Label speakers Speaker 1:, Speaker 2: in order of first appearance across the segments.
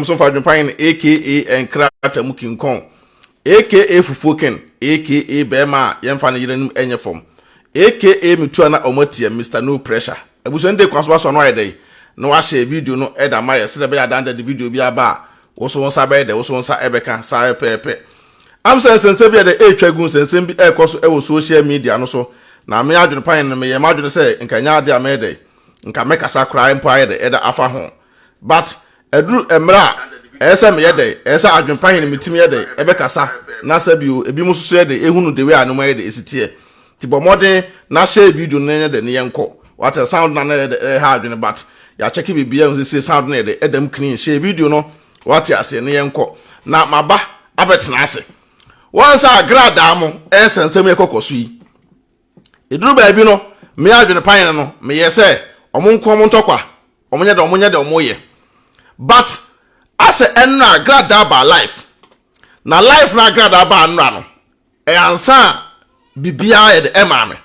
Speaker 1: So for Adwenepahene aka Ɛnkrata Mukinkon aka Fufoken aka Bema yemfa ne yerenum enye fom aka Mitua na omotie Mr No Pressure abuso nde kwaso so no ayedai no wa share video no eda maye se be adanda the video bi aba wo so wonsa be de wo so wonsa ebeka sa pepe am sense bi de etwagun sense bi ekoso e wo social media no so na me Adwenepahene me ye madwene se nkanya ade amede nka mekasa kra empo ayede eda afa ho but edru emra esa me yede esa Adwenepahene mitimi yede ebekasa na sabio ebi mususu yede ehunu de we anoma yede esitie tibo modern na share video na yede ne yenko what a sound na yede ha adwene but ya check bibia un say sound na yede edam clean share video no what ya say ne yenko na maba abetena ase once agrada mo esa nsem ekokoso yi edru ba bi no me Adwenepahene no me yese omonko mo ntokwa omonye de omoye but as enra agrada ba life na life na agrada ba nra no e ansa bibia e de emame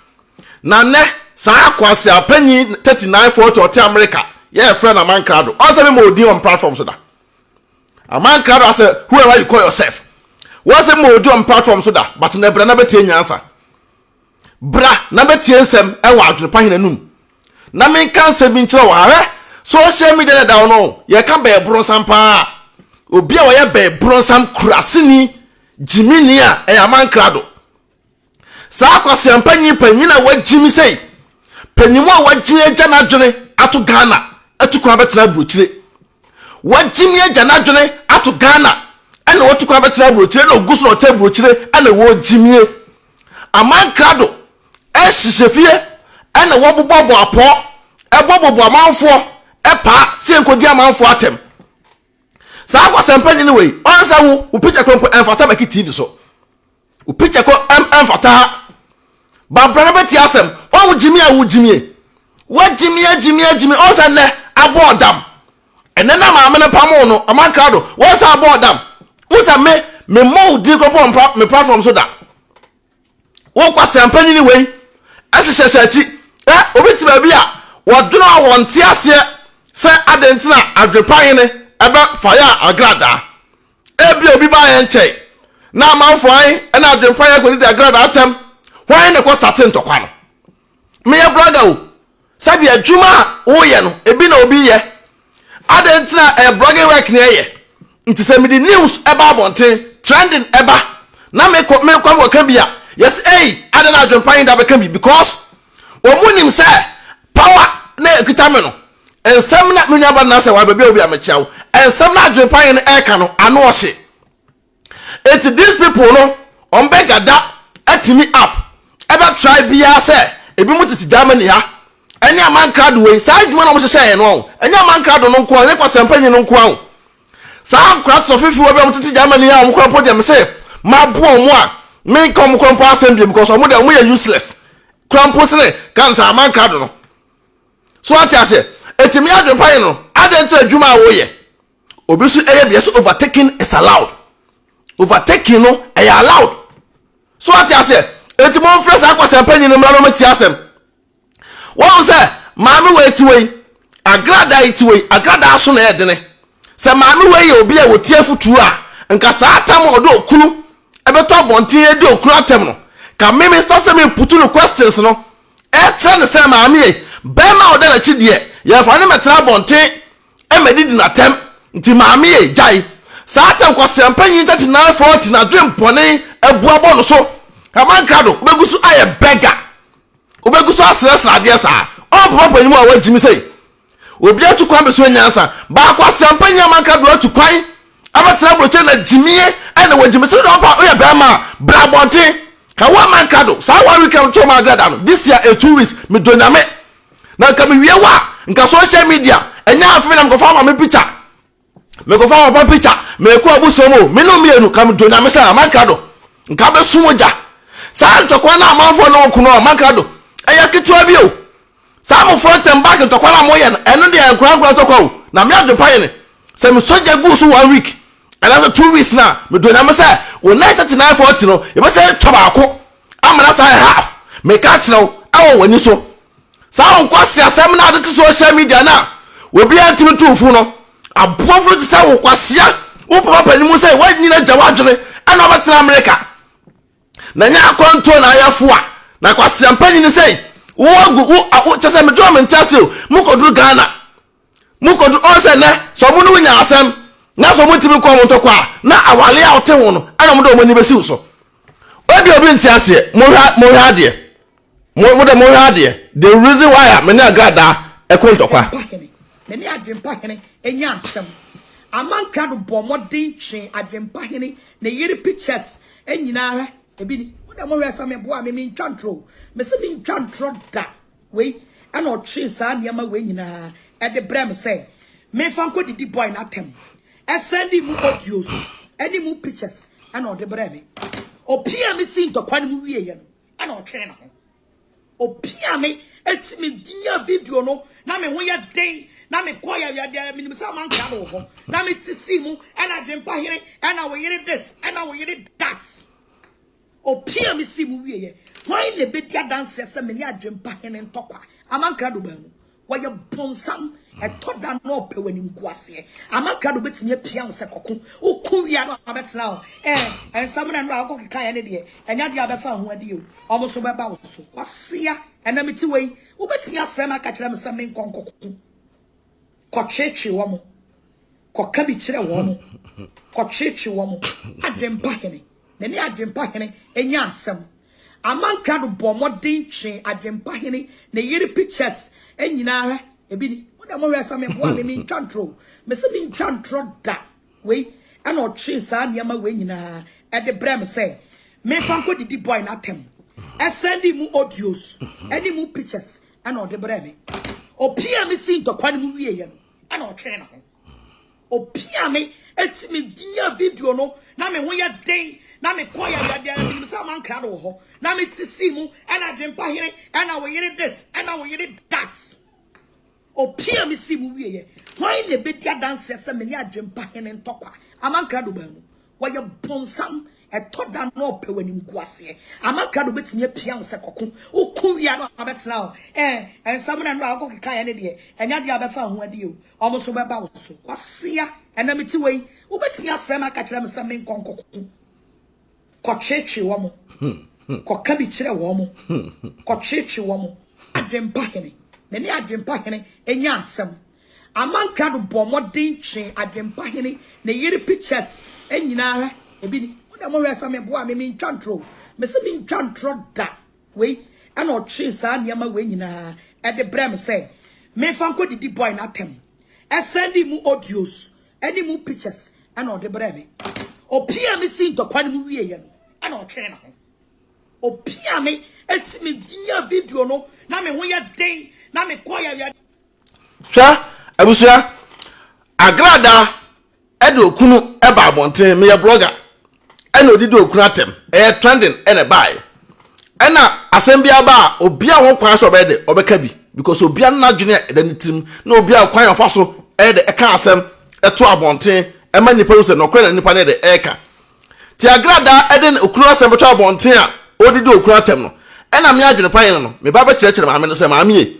Speaker 1: na ne sa kwase apanyi 3940 ot America ye friend Amankrado also me modi on platform so da Amankrado as whoever you call yourself was a modi on platform so da but na bra na betie nyansa bra na betie nsem e wa Adwenepahene num na men kan se bi nkyere wa social media down no ye ka be bronsam pa obi a ye be bronsam kurasini jimini a e Amankrado sa kwase ampanyi panyina wajimi sei panyimu a wajimi agya na adwene ato Ghana atukwa betena brochire wajimi agya na adwene ato Ghana ene wotukwa betena brochire na oguso no te brochire ene wo jimie Amankrado e sisefie ene wo bobo apo e bobo amanfo epa se nkodi amanfo atem sa akwa sempanyi ni we onsa wo picture ko enfata baki TV so wo picture ko enfata ba brana beti asem wo jimi a wo jimi jimi onsa ne abodam ene na ma amene pamo no Amankrado wo sa abodam wo sa me mo di ko bo me platform so da wo kwa sempanyi ni we asesese obiti ba bia wo dono wonte ase se adentina Adwenepahene ebe fire agrada ebi obi ba ye nche na amanfo an na Adwenepahene ko di agrada atem why na ko starting to kwa no me ye blogger o sabi adwuma wo ye no ebi na obi ye adentina blogging work na ye nti se me di news eba abonten trending eba na me kwa kan bia yes adena Adwenepahene da be kan bi because omunim se power na ekitame no ensem na menya ba na se wa bebe obi amechiawo ensem na Adwenepahene eka no ano ohye it these people no on begada atimi up eba try bia se ebi mutiti Germany ha enya Amankrado we sa adwuma na mo hye no enya Amankrado no nko ne kwasempanyi no nko awo sa akra to fifi obi mutiti Germany ha mo kro podium se ma bo mo a me kom kro asem bi because omo de omo ya useless krampo se kan sa Amankrado no so atiase etimi Adwenepahene no adenti adwuma a wo ye obi so eye bia so overtaking is allowed overtaking no e allowed so atiase etimo fresh akwasempanyi no mra no mati asem won say maami we tiwe agrada itiwe agrada aso na edene se maami we ye obi a wotie futu a nka sa atam odo okunu ebeto bontin edi okunu atem no ka minister se me putu no questions no e try ne se maami e bema oda na chidie ye fa ne metra bonten emedidi na tem nti maami e jai sa atam kwasempanyi 3940 na dwempone abuabo no so Amankrado obegusu aye beggar obegusu asresa ade sa papa panyimu a wajimi sei obi atukwan beso nyansa ba kwasempanyi Amankrado atukwan abatena broche na jimie ene wajimi so do pa oya bema bra bonten ka wa Amankrado sa wa weekend to Amankrado this year 2 weeks me donyame na ka me wie wa nka social media enya afi na mkofa ma me picture me ko fa ma picture me ko abusomo me no mienu ka me donyame sa Amankrado nka be sumoja sa ntokwa na amanfo no kuno Amankrado eya kitwa bi o sa mo front and back ntokwa na mo ye eno de ankura tokwa na me Adwenepahene se me soja go so 1 week and that's 2 weeks na me donyame sa wo 3940 no e be say tobako amana sa half me ka kire awo wani so sa on kwase asem na ade to social media na obi antimi tufu no aboafo ti say wo kwasia wo papa panimu say wa nyina gya wadwene ana obetena America na nya control na ayafo a na kwasia mpanyini say wo agu tese mejo mentase mukoduru Ghana mukoduru onse ne so mu no nya asem na so mu timi ko mo ntokwa na awale a wote ho no ana mo do mo ni besi so obi ntiase mo hwa de the reason why me na grada ekontokwa
Speaker 2: me ne Adwenepahene enya asem Amankrado bomodin twen Adwenepahene na yiri pictures enyina ha ebi ni wo mo hwesa me bo a me ntwantro me se me ntwantro da we ana otwe saa niam we nyina e de brem say me fanko didi boy na tem e sendi mu audios eni mu pictures ana o de brem opia me si ntokwa ne mu wie ye no ana otwe na ho opia me esi me dia video no na me ho ye den na me koya ya me nimsa Amankrado ho na me tisi mu ana Adwenepahene ana wo yere this ana wo yere that opia me si mu wie ye why le be dia dance se me ni Adwenepahene ntokwa Amankrado ba mu wo ye bonsam etoda na opewani nkuase Amankrado betimi apia wo se kokko oku wia no abetena ho ensam na no akokeka ya ne de enya de abefa ho ade o omo so beba wo so wasia ena meti wei wo betimi afrema ka kire me se me nkonkoko kochechi wo mo koka bi kire wo mo kochechi wo mo Adwenepahene me ni Adwenepahene enya asem Amankrado bomodin twen Adwenepahene na yiri pictures enyina ha ebi ni wo mo hwesa me bo a me ntwantro me se me ntwantro da we ana otwe saa niam we nyina e de brem say me fanko didi boy na tem e sendi mu audios eni mu pictures ana o de brem opia me si ntokwa ne mu wie ye no ana otwe na ho opia me esi me dia video no na me ho ye den na me koya ya me se Amankrado ho na me tisi mu ana Adwenepahene ana wo yere this ana wo yere that opia me si mu wie ye why le be dia dance se me ni Adwenepahene ntokwa Amankrado ba mu wo ye bonsam etoda na opewani nkuase Amankrado betimi apia wo se kokko oku wia no abetena ho ensam na no akokeka ya ne de enya de abefa ho ade o omo so beba wo so wasia ena meti wei wo betimi afrema ka kire me se me nkonkoko kochechi wo mo koka bi kire wo mo kochechi wo mo Adwenepahene me ni Adwenepahene enya asem Amankrado bomodin twen Adwenepahene na yiri pictures enyina ha ebi ni wo mo hwesa me bo a me ntwantro me se me ntwantro da we ana otwe saa niam we nyina e de brem say me fanko didi boy na tem e sendi mu audios eni mu pictures ana o de brem opia me si ntokwa ne mu wie ye no ana otwe na ho opia me esi me dia video no na me ho ye den na me koya ya
Speaker 1: sha abusua agrada edo okunu eba abonten me ye blogger ena odidi okunu atem trending ena buy ena asembia ba obi a ho kwan so be de obeka bi because obi an na dwene eda nitim na obi a kwan afa so de eka asem eto abonten ema nipa ru se no kwan na nipa na de eka ti agrada eden okunu asem beto abonten a odidi okunu atem no ena me Adwenepahene no me ba ba kire maame no se maame ye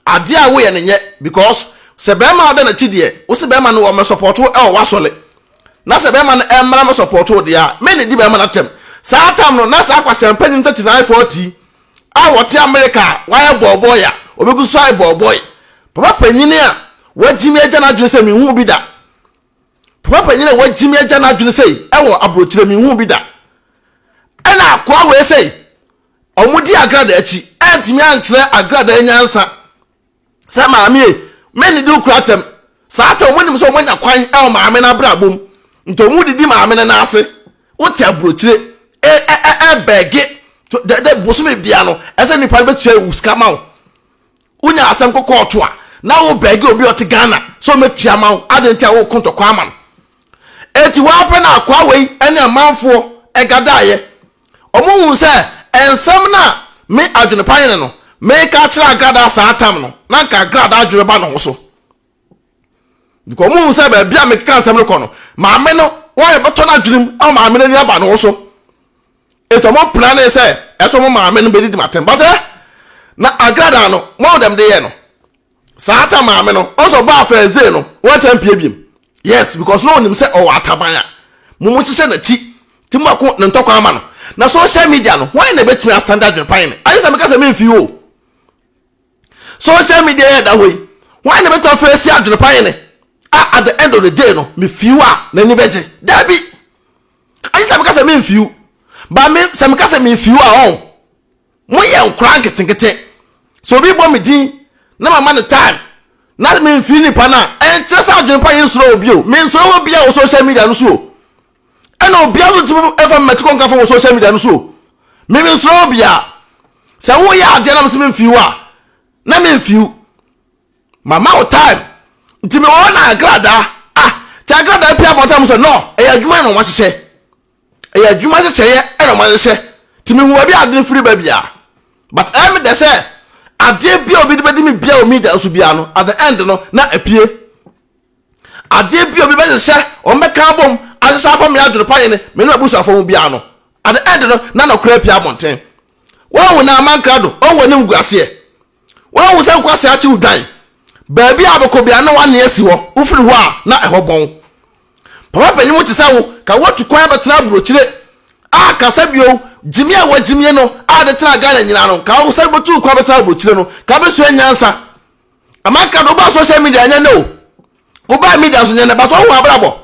Speaker 1: ade a wo ye ne nye because se be ma ade na chidie wo se be ma no wo me support wo e wo asole na se be ma no e mra me support wo de a me ne di be ma na tem sa tam no na sa kwase mpanyin 3940 a wote America why boy ya obegu so ai boy papa panyin a wajimi agya na adwene se me hu bi da papa panyin a wajimi agya na adwene se e wo abrochire me hu bi da ana akwa we se omudi agrada achi antimi ankyere agrada anyansa sa maame me ne di ukuratem sa ta omunim so omunya kwan e o maame na brabom nto omudi di maame na ase wote abrochire bege de bosume bia no ese nipa betua uska mawo unya asem kokoto a na wo bege obi ote Ghana so metua mawo adentia wo konto kwa ama eti wa pe na akwa wei ene amanfo egadaye omuhu se ensam na me Adwenepahene no me ka kira agrada sa atam no na ka agrada adwene ba no so diko omuhu se ba bia me ka nsam no kono maame no wo ye beto na adwenem o maame no ni aba no so eto mo plan e say eso mo maame no be di matem but na agrada no mo dem de ye no sa ata maame no also ba Thursday no what time pm Yes, because no one say oh atabanya. Mumu hye na chi. Timu ako ne ntokwa ama no. Na social media no, why na betimi standard Adwenepahene? Ayi say make say me mfi o. Social media that way. Why na better face Adwenepahene? At the end of the day no, me fiu a na ni beje. There be. Ayi say make say me mfi o. Ba me say make say me mfi o a on. Mo ye nkra nketenkete. So bi bo me din na mama no time. Na me mfi ni pa na. Just Adwenepahene slow obi o. Me slow obi o social media no so. And obi aso ti ever met kon ka for social media no so. Me slow obi a. Say wo ya ade na me mfi o a. Na me mfi o. Mama o time. Nti me wona agrada. Ti agrada pia bottom so no. E adwuma no wa hye. E adwuma hye ye e no ma hye. Ti me hu obi ade free ba bia. But I me dey say ade bia obi de bedi me bia o media so bia no at the end no na apie. Ade bia obi be hye o meka bom asesa for me Adwenepahene me no abusu afo bia no. At the end no na no kra pia bonten. Wo na Amankrado o woni mguase e. Wo se kwase achi udan. Baby abeko bia na wane asi ho. Ufiri ho a na ehobon. Papa panyi mo tisa wo ka watu kwan betena burochire. Ka sabio jimi a wajimi no de tena Ghana nyina no ka wo se betu kwa betena burochire no ka besu anyansa. Amankrado ba social media nya no. Oba media so nya ne ba so ho abrabo.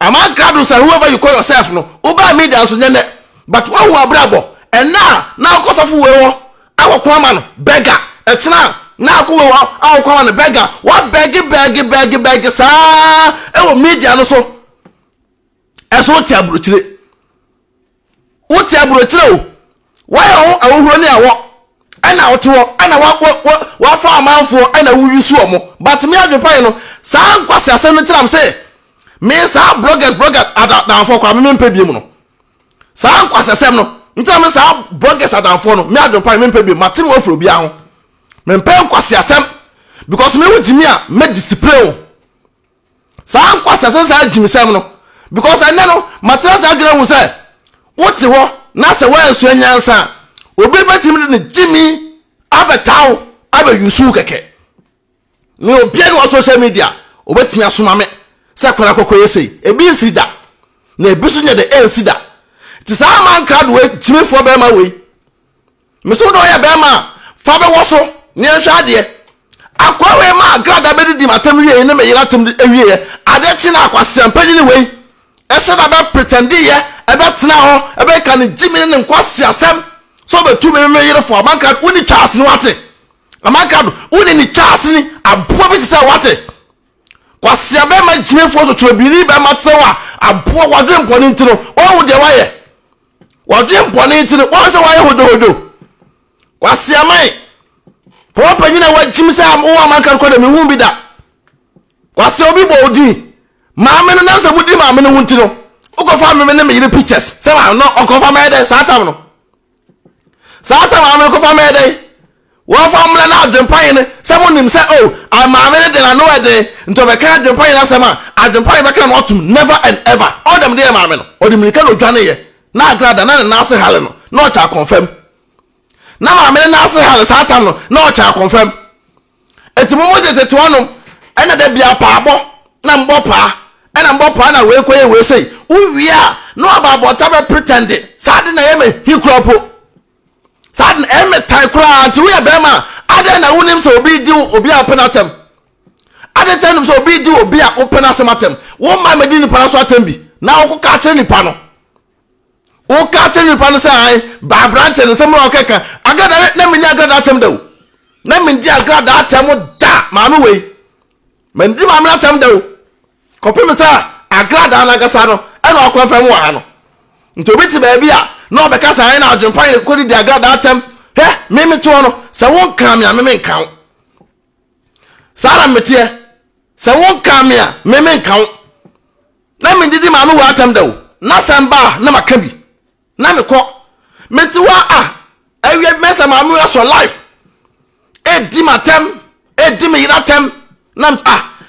Speaker 1: Amankrado say whoever you call yourself no. Oba media so nya ne but wo ho abrabo. And now kosofo we wo awokwa ma no beggar etena na ko we awokwa ma no beggar what beg sa e media no so eso ti aburochire wo ti aburochire o why awuhuro ni awo ana woto ana wa fa amanfo ana wo yusu omo but me Adwenepahene no sa nkwase asem no tiram say me sa bloggers adan for kwa me mpebie mu no sa nkwase asem no ntam sa bloggers adanfo no me Adwenepahene me mpebie matim wo fro bia ho me mpem kwase asem because me wujimi a me discipline sa nkwase asem sa jimi sem no because ene no matim sa adwena hu say wote ho na se wa ensu anyansa obi betim ne jimi abetaw abe yusu keke me obi no social media obetimi asoma me se kwara kokoye sei ebi nsida na ebi so nya de ensida ti sa Amankrado we jimifo be ma we me so do ya be ma fa be wo so ne hwa de akwa we ma agrada be di matam wie ne me yira tam ewie ade chi na akwasem pani ni we e se da be pretend ye e be tena ho e be ka ne jimi ne nkwase asem so be tu me yira fo Amankrado uni chance ni wate Amankrado uni ni chance ni abo bi se wate kwase be ma jimifo so trobiri be ma tsewa abo wadwe mponi ntino o wo de waye wadwe mponi ntino o se waye hodo kwase amai papa nyina wa jimisa am o Amankrado ko de me hu bi da kwase obi bo odi maame no na se mudi maame no ntino o ko fa me ne me yire pictures se ma no o ko fa me de satam no satam maame ko fa me de wo fa mla na Adwenepahene se mo nim se o maame ne de na no de nto be ka Adwenepahene asema Adwenepahene be ka no otum never and ever all them dey maame no o de mirika no dwane ye na agrada na ase hale no no cha confirm na maame na ase hale satam no no cha confirm etimo mo je teto no ena de bia pa abo na mbo pa ena mbo pa na we koye we sei uwia no ababo ta be pretend sad na ye me hikropo sad na eme tai kra anti we be ma ade na wonim so obi di obi apenatem ade tenim so obi di obi a openasem atem wo ma me di ni pa so atem bi na wo ka kire ni pa no wo ka kire ni pa no sai ba branche ne sem ro keka agada na me ni agada atem da wo na me di agada atem da ma me we me di ma me atem da wo kopim sa agrada na gasa no e na okwa fam wa no nto bi ti ba bia no be kasa ai na Adwenepahene ko di agrada atem he me to no se won kan me a me nkan sara metie se won kan me a me nkan na me didi ma me wa atem da wo na samba na maka bi na me ko meti wa awie mesa ma me so life e di matem e di me yiratem na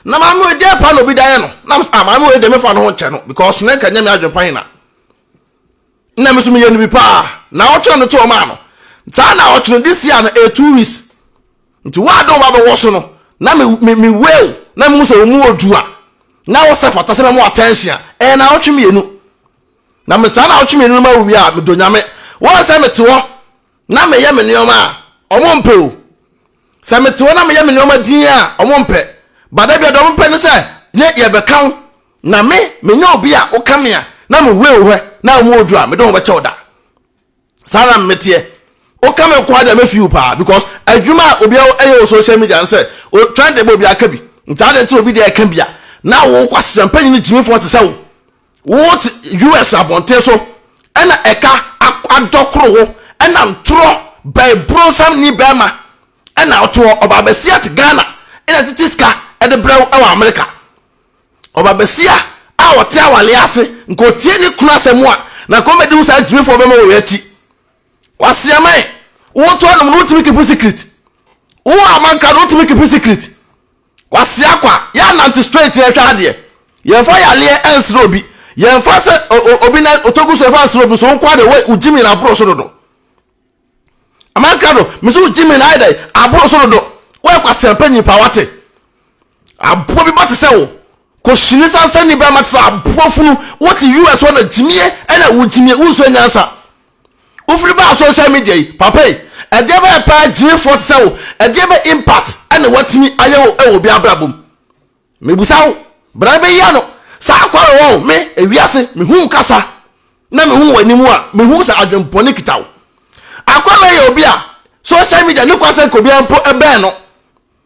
Speaker 1: na ma me de pa no bi da ye no na ma me de me fa no ho che no because na kan nya me Adwenepahene na me so me ye no bi pa na o tro no to ma no ta na o tro this year na 2 weeks nti wa do ba be wo so no na me well na me so mu odu a na wo se fata se mo attention na wo tweme enu na me sa na wo tweme enu ma wi a me do nyame wo se me te wo na me ye me nioma a omo mpe o se me te wo na me ye me nioma din a omo mpe bada bia do mpe ne se ne ye be kan na me nya obi a wo kame a na me we wo na mo odu a me do wo be che oda sara me tie o kame ko ada me fiu pa because adwuma obi a social media and say o trend dey obi aka bi nta dey ti obi dey aka bia na wo kwasem panyi ni jimi for te say what US abonte so ena eka adokro wo ena ntro by brosam ni bema ena oto obabesia te Ghana ena titiska e de brew e wa America obabesia a wote awale ase nko tie ni kuna asemu a na comedy wo sa jimi for bema wo yachi wasiamai wo to no no to keep secret wo Amankrado to keep secret wasia kwa ya nanti straight ya hwa de ye fa ya le ensro bi ye fa se obi na otogu so fa ensro bi so nkwa de we ujimi na abro so dodo Amankrado mi so ujimi na ida abro so dodo we kwa sempanyi pa wate abo bi bate se wo ko shiri sansa ni ba matsa abo funu what US one jimie ena ujimie unso nyansa ufri ba social media papa e de ba pa G4 se e de ba impact ena watimi ayo e obi abrabom mebusa wo bra be ya no sa kwa wo me ewiase me hu kasa na me hu wanimu a me hu sa adwempone kitawo akwa me ye obi a social media ni kwase ko bi ampo e ben no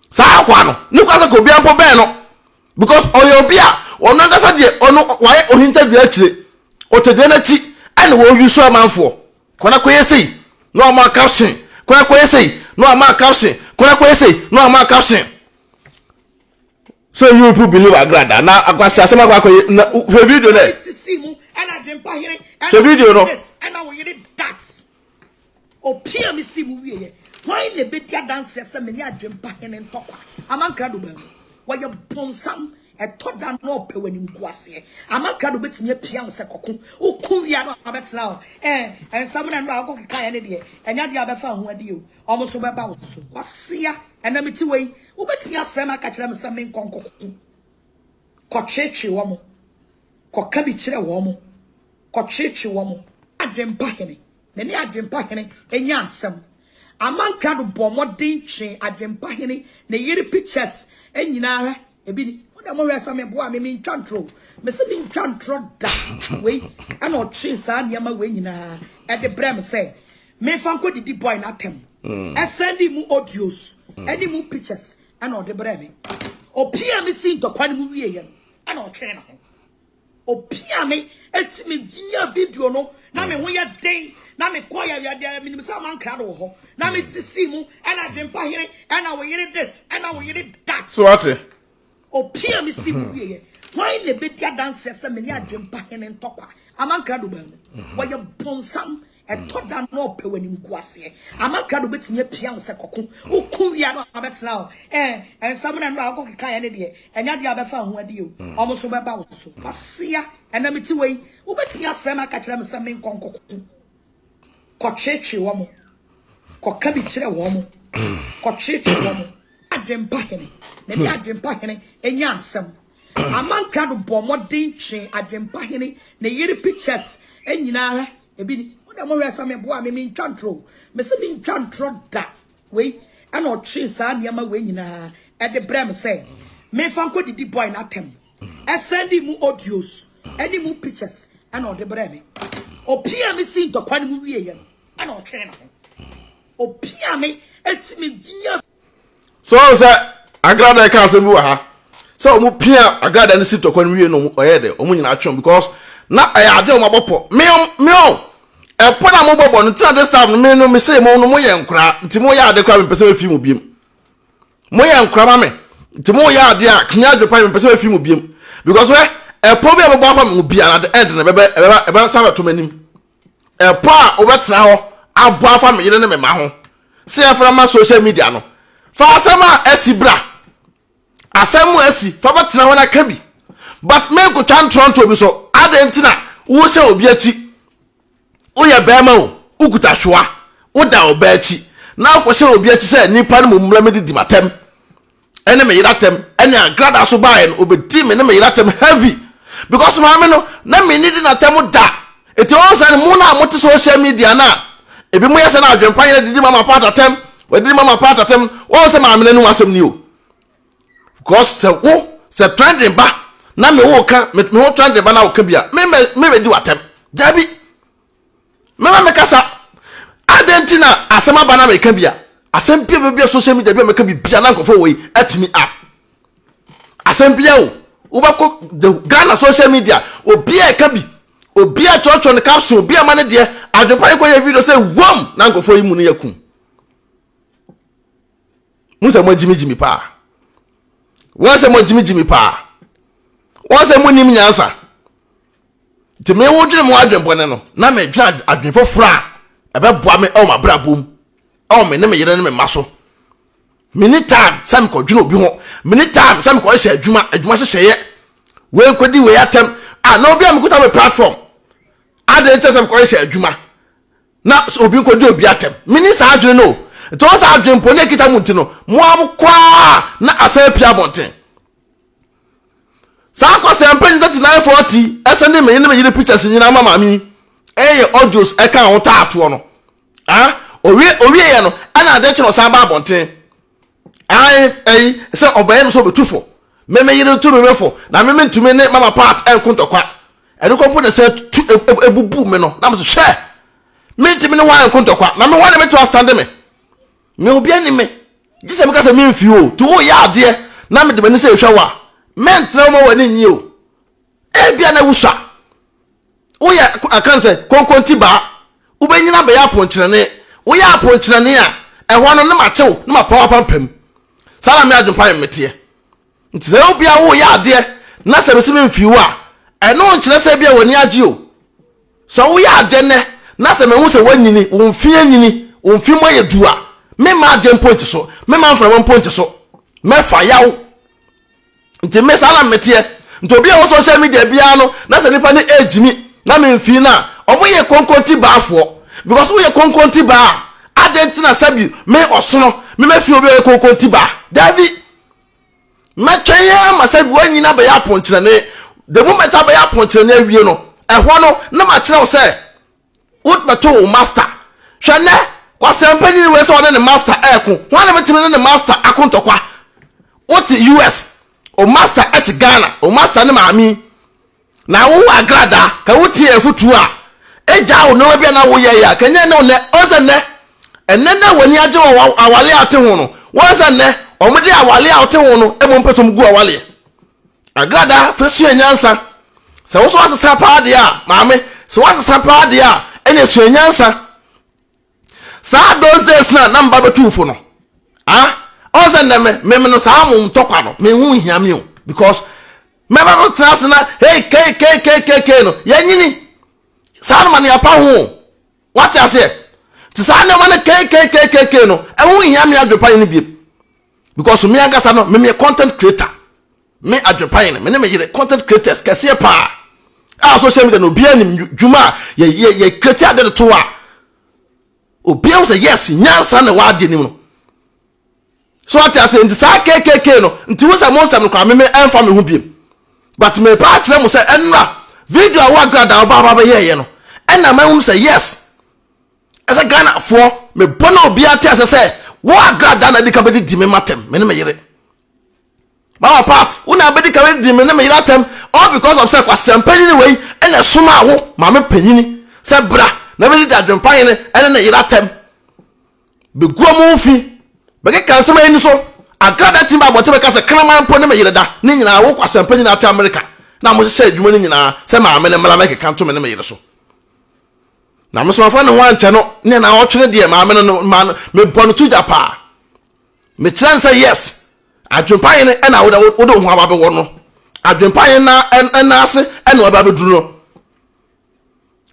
Speaker 1: sa akwa no ni kwase ko bi ampo ben no because oyo obi a ono kasa de ono waye o interview akire o tedwe na chi ena wo yusu amanfo kona koyesi no ama caption kona koyesi no ama caption kona koyesi no ama caption so you people believe agrada na akwasi asema kwa for video na so video no
Speaker 2: and we did that opia me simu wie why le be dia dance se me ni Adwenepahene ntokwa Amankrado ba wo ye bonsam etoda no pe wani nkuase Amankrado betimi apia se kokko okuwia no abetla o ensam na no akokeka ya ne de enya de abefa ho ade o omo so beba wo so wasia enamiti wei wo betimi afrem aka kire me se me nkonko kochechi wo mo koka bi kire wo mo kochechi wo mo Adwenepahene me Adwenepahene enya asem Amankrado bomodin twen Adwenepahene na yiri pictures enyina ha ebini oda mo hwesa me bo a me ntwantro me se me ntwantro da we ana o twen sa niam we nyina e de brem se me fanko didi boy na tem esendi mu audios eni mu pictures ana o de brem opia me si ntokwa ne mu wie ye ana o twen na ho opia me esi me dia video no na me ho ya den na me koya ya me nimsa Amankrado ho na me tisi mu and Adwenepahene and we yiri this and we yiri that
Speaker 1: so what
Speaker 2: opia me si mu ye why le be dia dance se me ni Adwenepahene ntokwa Amankrado ba wo ye bonsam etoda no pe wani nkuase Amankrado betimi apia se kokko okuwia no abetla o ensam na no akokeka ya ne de enya de abefa ho ade o omo so beba wo so wasia enamiti wei wo betimi afrem aka kire me se me nkonko kochechi wo mo koka bi kire wo mo kochechi wo mo Adwenepahene me Adwenepahene enya asem Amankrado bomodin twen Adwenepahene na yiri pictures enyina ha ebini oda mo hwesa me bo a me ntwantro me se me ntwantro da we ana o twen sa niam we nyina e de brem se me fanko didi boy na tem esendi mu audios eni mu pictures ana o de brem opia me si ntokwa ne mu wie ye ana o twen na ho opia me esi me dia
Speaker 1: so say agrada e kan se mi wa ha so omo pia agrada ne si ntokwa ne wie no oye de omo nyina atwon because na ade o mabopo me e pona mo bobo no tina this time me no me say mo no mo ye nkura nti mo ya ade kra me pese we fi mu biem mo ye nkura ma me nti mo ya ade a knya Adwenepahene me pese we fi mu biem because we e po bi mo bo afa mu bia na the end na bebe sabe to manim e po a obetena ho abo afa me yire ne me ma ho se e fra ma social media no fa asema esibra asemu esi fa betena ho na kabi but me go twan Toronto bi so adentina wo se obi achi oya bema o ukuta hwa oda oba achi na akwo se obi achi se nipa no mumla medidi matem ene me yiratem ene agrada so bae no obedi me ne me yiratem heavy because maame no na me need na tem da eti on say mu na mote social media na ebi mu yese na adwempa ye didi mama part tem we didi mama part tem on say maame no asem ni o because se trending ba na me wo ka me wo trending ba na wo ka bia me di watem dabi me kasa adentina asema ba na me ka bia asem bia social media bia me ka bia na nkofo we atimi up asem bia o ubako the Ghana social media obia ka bi obia chocho ne capsule obia ma ne de adwopa ko ye video say wom na nkofo yi mu ne yakun musa mo jimi pa wọ́n ṣe mo jimi pa wọ́n ṣe mo nim nyansa ti me wo dwene mo adwenpo ne no na me dwa adwenfo fra ebe boa me o ma bra bom o me ne me yere ne me maso mini time sam ko dwene obi ho mini time sam ko hye adwuma hye we nkodi we atem na obi am kuta me platform ade nte sam ko hye adwuma na obi nkodi obi atem mini sa adwene no to sa adwenpo ne kita mu ntino mo am kwa na asapia bonten sa kwa sempen 3940 esende me ne me yire pictures nyina mama mi audios e kan ho taato no owie ye no ana ade kire sa ba bonten se obaye no so betufo me yire tu me mefo na me ntumi ne mama part enkontokwa ene ko po de se ebubu me no na me so hwe me ntumi ne wa enkontokwa na me wa ne me to stand me obi ani me gise me ka se me mfi o to wo ya ade na me de me se hwa ment na mo wani nyi o bia na wusa wo ya akan se konkonti ba ubenyina be ya ponkyerene wo ya ponkyerene a ehwo no na ma chew na ma pawa pampam sala me adwumpa mete nti se obi a wo ya ade na se me mfi wo a eno nkyere se bia wani age o so wo ya ade ne na se me hu se wanyini wo mfi anyini wo mfi mo ye dua me ma ade point so me ma mfra point so me fa yawo nti me sala mete nti obi a wo social media bia no na se nipa ne ejimi na me mfi na omo ye konkonti ba afo because wo ye konkonti ba adenti na sabi me osono me mafi obi ye konkonti ba davi matwaya masabi wanyina ba ya ponkyere ne the moment ba ya ponkyere ne awie no ehwo no na ma kire wo se wo mato master hwane kwasempanyi we se one ne master eko wane betime ne master akontokwa oti US o master at Ghana o master ne maami na wo agrada ka wuti efutu a eja wo no bia na wo ye ya kanye ne ne oze ne enne na wani age wo awale ate ho no wo se ne o mede awale ate ho no emo mpesom gu awale agrada fesu enyansa se wo so asesa pa de a maami se wo asesa pa de a ene su enyansa sa those days na mba betufo no oze ne me no sa mo ntokwa no me hu hia me o because me ba no trans na hey k no yanyini sa no man ya pa ho what I say ti sa na man k no e hu hia me adwopa ni bi because me angasa no me content creator me adwopa ni me ne me yire content creators kase pa social media no bia ni djuma ye create ade to a obia say yes nyansa na wa ade ni no so what I say nti sa k no nti wo sa mo sam no kwa me emfa me hu bi but me pa kire mo say enra video a wa grada ba ye no enna ma hu say yes as a Ghana for me bona obi ate say wa grada na dika be di me matem me ne me yire ba part una be dika be di me ne me yire atem all because of say kwa sempani ni wey enna suma wo ma me panyini say bra na be di adwempan ne enna na yire atem be guamu fi be ka nsema eni so agrada timba bote be ka se kraman po ne me yire da ni nyina wo kwa sempani na ata America na mo se adwuma ni nyina se ma me ne mala me ka nto me ne me yire so na mo so fa ne ho anche no ne na otwere de ma me no me bono tu japa me kire say yes adwempan ne na wo do ho aba be wo no adwempan na ase na wo ba be duru no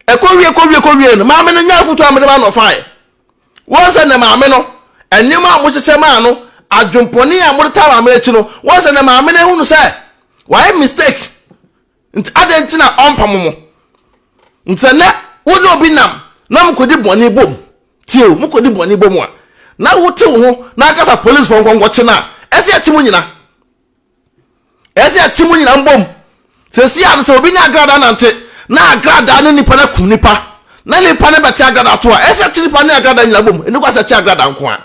Speaker 1: ekowie no ma me no nya futu amede ba no fae wo se ne ma me no enima mo hye ma no adwemponi a mo ta ma me chi no wo se ne ma me no hu say why mistake nti adenti na ompa mo nti ne wo no bi nam na mo kodi boni bom tie mo kodi boni bom a na wo te wo na akasa police for ngongo chi na ese atimu nyina mbom se si an se obi nya agrada nante na agrada ne nipa na kum nipa na nipa ne beti agrada to a ese nipa ne agrada nyina bom enu kwa se chi agrada nko a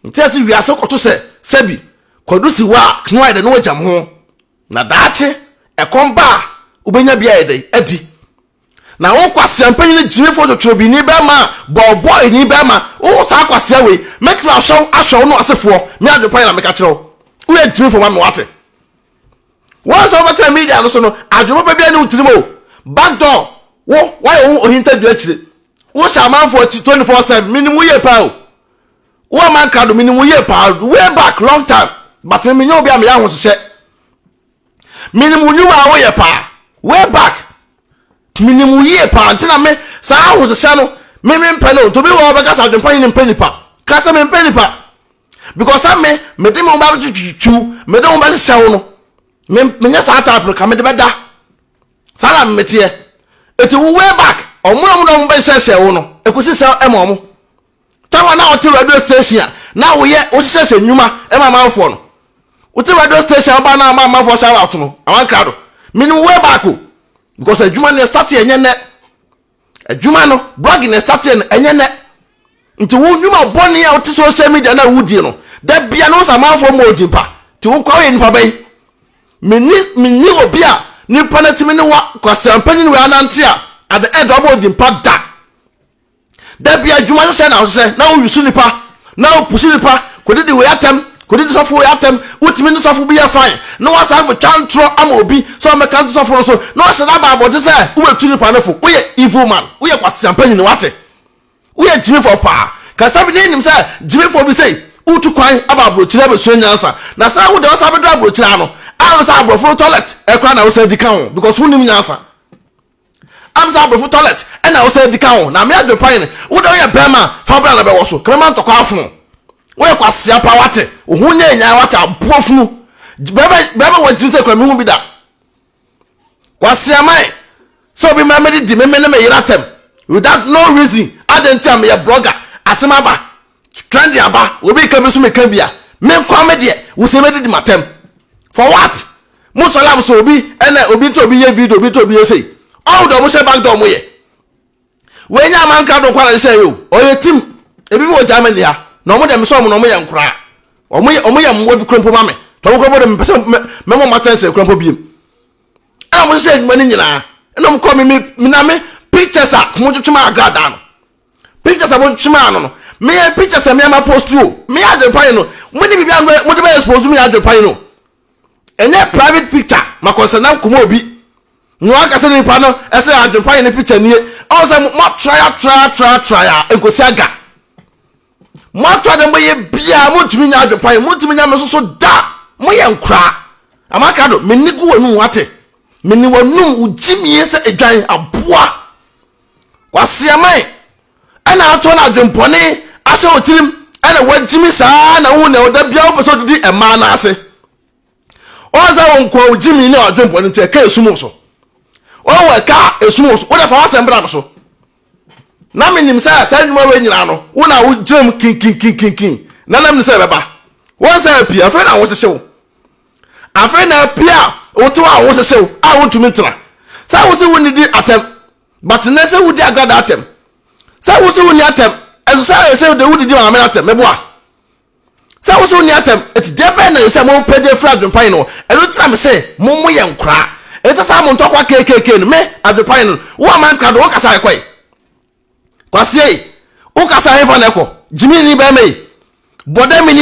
Speaker 1: ntese wiase koto se sebi kwadusi wa knwa de no wajam ho na daache ekomba ubenya bia ede adi na wo kwase ampanyi ne jime fo twotwobi ni be ma boy ni be ma wo sa kwase we make you asho no asefo me adwopan na meka kire wo we jime fo ma me wate once over time media no so no adwopa bia ne utirimo back door wo why wo ohinta du akire wo shaman for 24/7 minimum ye pa o wo Amankrado minimum ye pa way back long time but me nyo bia me ya ho hye minimum you wa wo ye pa way back minimum ye pa ntina me sa ho hye no me mpano to be wo be kasa adwempan ni mpanipa kasa me mpanipa because me dem mo ba tutu me dem mo ba hye wo no me nya sa ta Africa me de beda sala me tie eti wo way back omo dem ba hye wo no ekosi sa e mo tawa na hotel radio station na wo ye wo hye nyuma e ma manfo no wote radio station ba na ma manfo shout out no Amankrado minimum way back because adwuma ne start enye ne adwuma no blogging ne start enye ne nti wo nwuma boni a wote social media na wudi no da bia no sa manfo mo odimpa ti wo kwawe nipa bai minni obi a nipa na timi ne wa kwasampanyi ne wa anante a at the end of odimpa da bia adwuma so na wo se na wo yusu nipa na wo pushi nipa kodidi we atem kodidi sofo we atem utimi ne sofo bia fine no wa sa twantro ama obi so me kan sofo so no wa shada ba body say wo tu nipa ne fo wo ye evil man wo ye kwasampanyi ne wate wo ye jimi for pa ka sabi ne nim say jimi for bi say utu kwan aba brochira be so nyansa na sa wo de o sabi do brochira no am sa abrofo toilet e kwa na wo say di kan because who nim nyansa am sa abrofo toilet e na wo say di kan na me adwopan ne wo de ye bema fa bra na be wo so krema ntoko afunu wo ye kwasia pa wate wo hu nya nya wate abofunu beba wo jimi say kwa me hu bi da kwasia mai so bi ma me di me ne me yiratem without no reason adentia me ye blogger asemaba trend aba obi ka bi so me kan bia me kwa me de wo se me di matem for what musalam so obi ena obi to obi ye video obi to obi say all do mo se back door mo ye we nya Amankrado kwa na say yo oye team ebi mo Germany ha na mo dem so mo no mo ye nkura omo ye mo bi krompo ma me to mo ko dem pese me mo maten se krompo bi a mo se adwuma ni nyina na mo ko me na me pictures a mo twetwema agrada no pictures a mo twetwema no me pictures a me ma post you me adwopan no mo ni bibia mo de be expose me adwopan no enye private picture makonsana komo obi no aka se ni pa no ese adwopan ne picture nie o se mo try enkosi aga mo try dem ye bia mo tumi nya adwopan mo tumi nya me so da mo ye nkra Amankrado me ni go wonu wate me ni wonu ujimie se edwan aboa wase mai ana ato na adwompone ase otirim ana wajimi saa na hu na oda bia oboso didi ema na ase oza wonko ujimi ni adwompone nte ka esumu so owe ka esumu so oda fa wase mbra so na menim sa nyuma we nyina no wona wo jam kin na nam se beba won sa pia afa na wo hyehyw afa na pia wo to a wo hyehyw a wo tumi tra sa wo se woni di atem but na se wo di agada atem sa wo se woni atem ezo sa se de wo di ma me atem meboa sa wo se woni atem et de be na se mo pede fra adwopan no eno tra me se mo ye nkra eta sa mo ntokwa kekeke no me adwopan no wo Amankrado wo kasa ekwai kwasie wo kasa hefa na ekọ jimi ni be me boda mi ni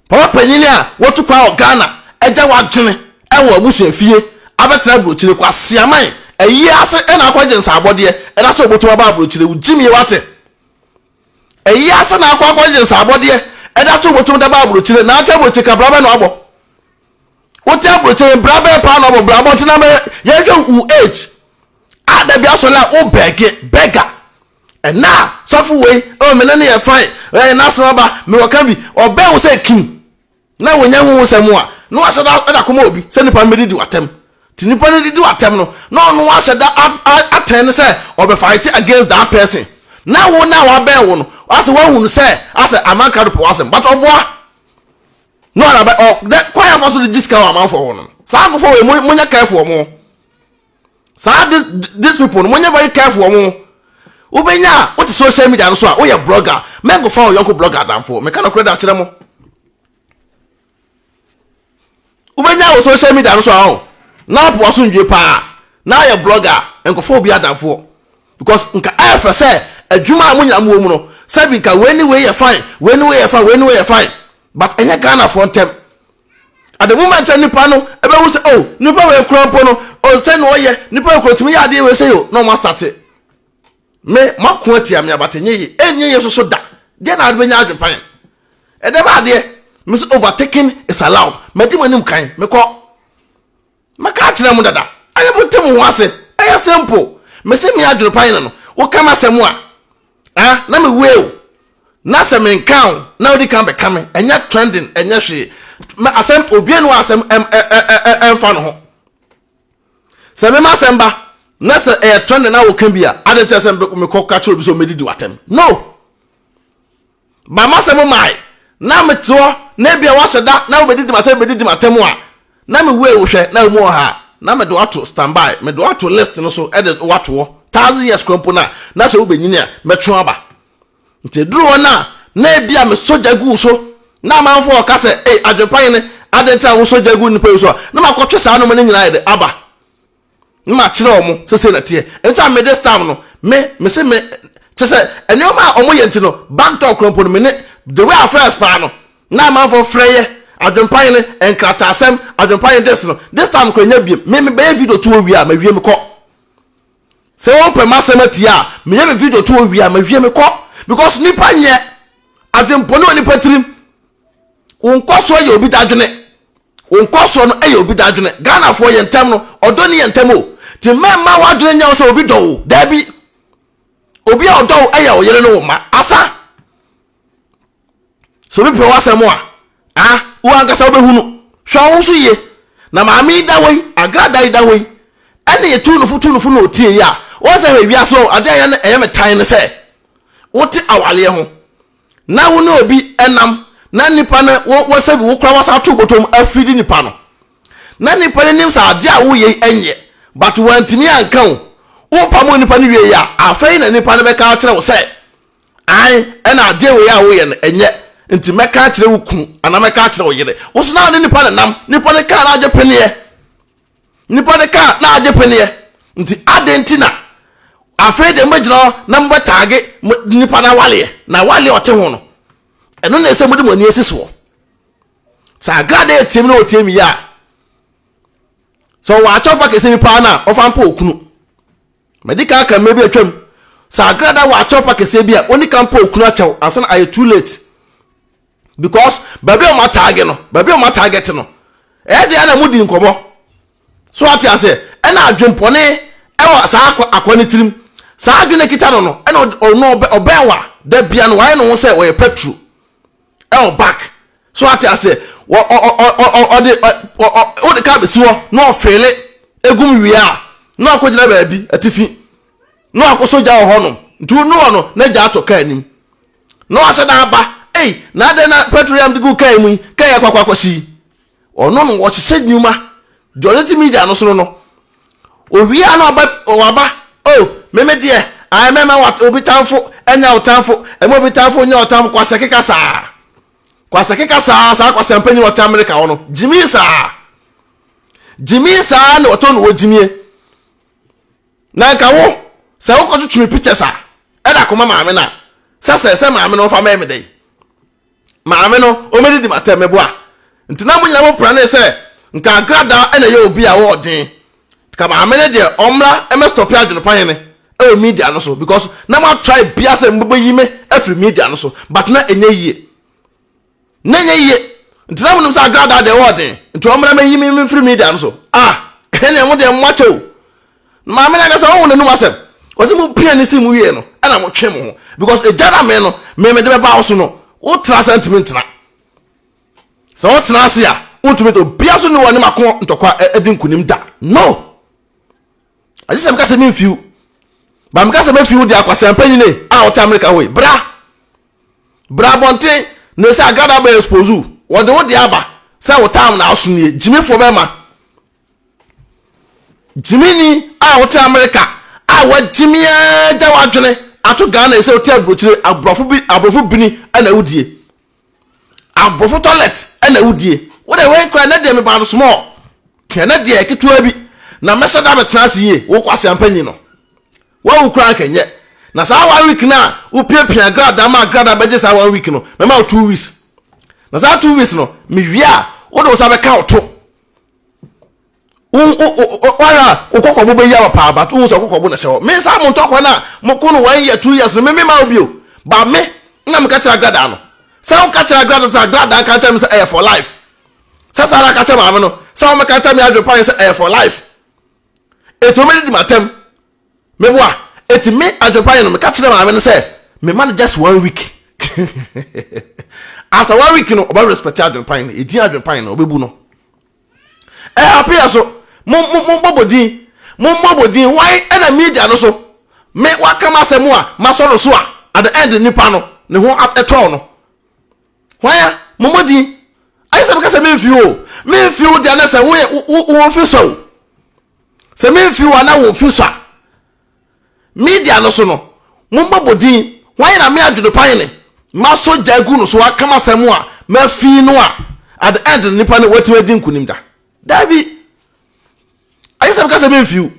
Speaker 1: papa panyini a wotu kwa Ghana eja wadwene ewo abusu afie abetra brochire kwasie aman eyi ase na akwaje nsa abode na so obotu ba brochire ujimi wate eyi ase na akwaje nsa abode da to obotu da ba brochire na ata brochire ka braba no abo wote brochire braba pa no abo braba tina me ye hwe u age ada bia so la o beggar and now sofu we o me na ye fine na so ba me waka bi obe wo se kim na wonya hu semu a no aseda da koma obi se nipa me didi watem ti nipa ne didi watem no aseda aten se obe fight against that person na wo na wa be wo no ase wo hu se ase Amankrado po ase but oboa no na ba the kwaya for so the discount am for one sa go for we munya careful mo sa this people munya very careful mo ubenya what social media no so a we blogger men go for your blogger dan for me kan credit akere mo ubenya wo social media no so a na po so ndwe pa na ya blogger en go for obi adan for because nka afa say adwuma amunya mo mu no sabi nka when way you fine when way you fine but enya Ghana for them at the moment nipa no ebe wo say oh nipa we krampo no o say no ye nipa ko timi ya de we say yo no ma start me makon atia me abatenye enye so da de na adbenya adwempan e de ba de me so overtaking is allowed me di manim kan me ko maka kire mu dada aye mutem ho ase aye simple me say me adwempan no wo kama semu a na me we na se me kan na odi kan be kame enya trending enya hwe asem obi enu asem emfa no ho se me masemba na se trending na wo kan bia adete se me ko ka choro bi so medidi watem no ba masem mai na me to na bia wa sheda na wo medidi matem a na me we wo hwe na mu ha na me do ato standby me do ato list no so edit wato 1000 years kompo na se wo benyini a metro aba nti duro na bia me soja gu so na manfo o ka se adwepan ne adenta wo soja gu nipa so na makotwe sa no me nyina ide aba ma kire omo sese na tie enta me this time no me se me se enioma omo ye ntino back talk krompo no me ne the way affairs pa no na manfo freye adwepan ne enkrata asem adwepan this time ko nya biem me be video to wi a ma wie me ko se wo pe masema tia me ye video to wi a ma wie me ko because nipa nye adwempone oni patrim unkoso ye obi dadwene unkoso no ye obi dadwene Ghana for ye ntem no odo ne ye ntem o ti memma wadwene nya so obi do dabi obi a odo ye o yere no ma asa so bi pe wasemo a wo ankasa obehunu hwa wo so ye na maami da wei agrada da wei ene ye tunufu no otie ya wo se hwe wiaso ade ye na eye metan ne se wote awale ho na wo ne obi enam na nipa na wo sabi wo kra wasa to botom afidi nipa no na nipa ne nim sa ade a wo ye enye but wantimi anka wo pamo nipa ne wie ya afai na nipa ne be ka kire wo se ai ena ade wo ya wo ye no enye nti meka kire wo kunu ana meka kire wo yire wo so na nipa ne nam nipa ne ka na aje pene nipa ne ka na aje pene nti adentina afraid de magina number target nipa na wale ote ho no eno na ese mudi moni esiso sa grade team na otem ya so wa chopa kese nipa na ofampa okunu medical kan mebi atwam sa grade wa chopa kese bia oni kampa okunu achew asan are too late because baby o ma target no e de na mudi nkomo so ati ase e na adwempone e wa sa akoni tirim sa adwene kita no ena obewa da bia no why no say we petrol e back so ati ase o de ka be so no fele egum wia no akogina baabi atifi no akosoja ho no ntu no na ja to ka anim no aseda aba na de na petroleum de go ka emu ka ya kwakwakosi ono no wo chese nyuma joleti media no so no owia na aba meme de ai mema wat obi tanfo enya otanfo emo obi tanfo nya otanfo kwasakeka saa kwasa mpanyi wot America wono jimi saa na oton wo jimie na nka wo sa wo kotu tumi pictures e da koma maame na se maame no fa meme dey maame no o medi di matem ebo a ntina munyina mo pra na se nka agrada ena ye obi a wo den ka maame ne de omra e me stop ya Adwenepahene media no so because na ma try bia se mbebo yime every media no so but na enye yie ntina munum sa agrada de word nti omra me yime free media no so ene mo de mwacho ma me na ga so wo nanu asem o se mu pia ni si mu wie no ana mo twe mo because e jara me no me de be ba so no o tra sentiment na so o tra se a o tumi to bia so ni woni makon ntokwa edinkunim da no ajise me ka se me fiu ba mka se me fiu di akwasampanyi ne a o America we bra bonte no se agrada ba expose wo de aba say wo time na aso nie Jimmy for bema Jimmy ni a wo te America a wa Jimmy ja wa dwene ato Ghana say wo te abrochire abrofo bini ana wudie abrofo toilet ana wudie wo de we kra na de me ba no small kena de eketua bi na mesa da betena asiye wo kwase ampanyi no wa wo kra kenye na sa 1 week na wo piapia grada ma grada beje sa 1 week no me ma 2 weeks na sa 2 weeks no me wia wo do sa be ka oto wala ukoko bo be ya pa ba tu so ukoko bo na shewo me sa mo ntoko na mo ko no 1 year 2 years me ma obio ba me na me ka tira grada no sa wo ka tira grada sa grada ka tira me say for life sa sara ka tira ma me no sa wo me ka tira me Adwenepahene say for life eto me di matem me boa eti me Adwenepahene no me ka tira ma me no say me man just 1 week after 1 week no oba respect Adwenepahene edi Adwenepahene obebu no appear so mo bobodin why na media no so me wakama asemu a masoro so a at the end nipa no ne ho eto no why momodin I say because me feel the na say wo fi so say me feel na wo fi so media no so no mo bobodin why na me Adwenepahene maso jagu no so wakama asemu a ma fi no a at the end nipa no wati nkunim da David I say because me feel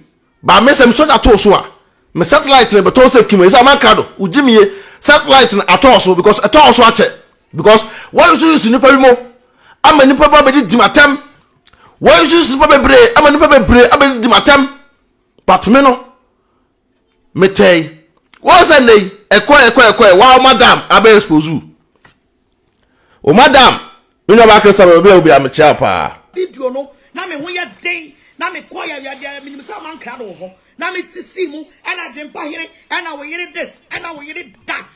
Speaker 1: ba me say me so ato so a me satellite ne beto say kimo is Amankrado ujimiye satellite na ato so because ato so ache because why you use nipa bi mo ama nipa ba be di matem why you use nipa be bre ama nipa be bre ama di matem but me no me tey what say nei ekọ wa madam aba ɛxpose o madam you know ba Christian obi am chia pa
Speaker 2: video no na me ho ye den na me kwa ya minim sa Amankrado ho na me tisi mu na Adwenepahene na we yere this na we yere that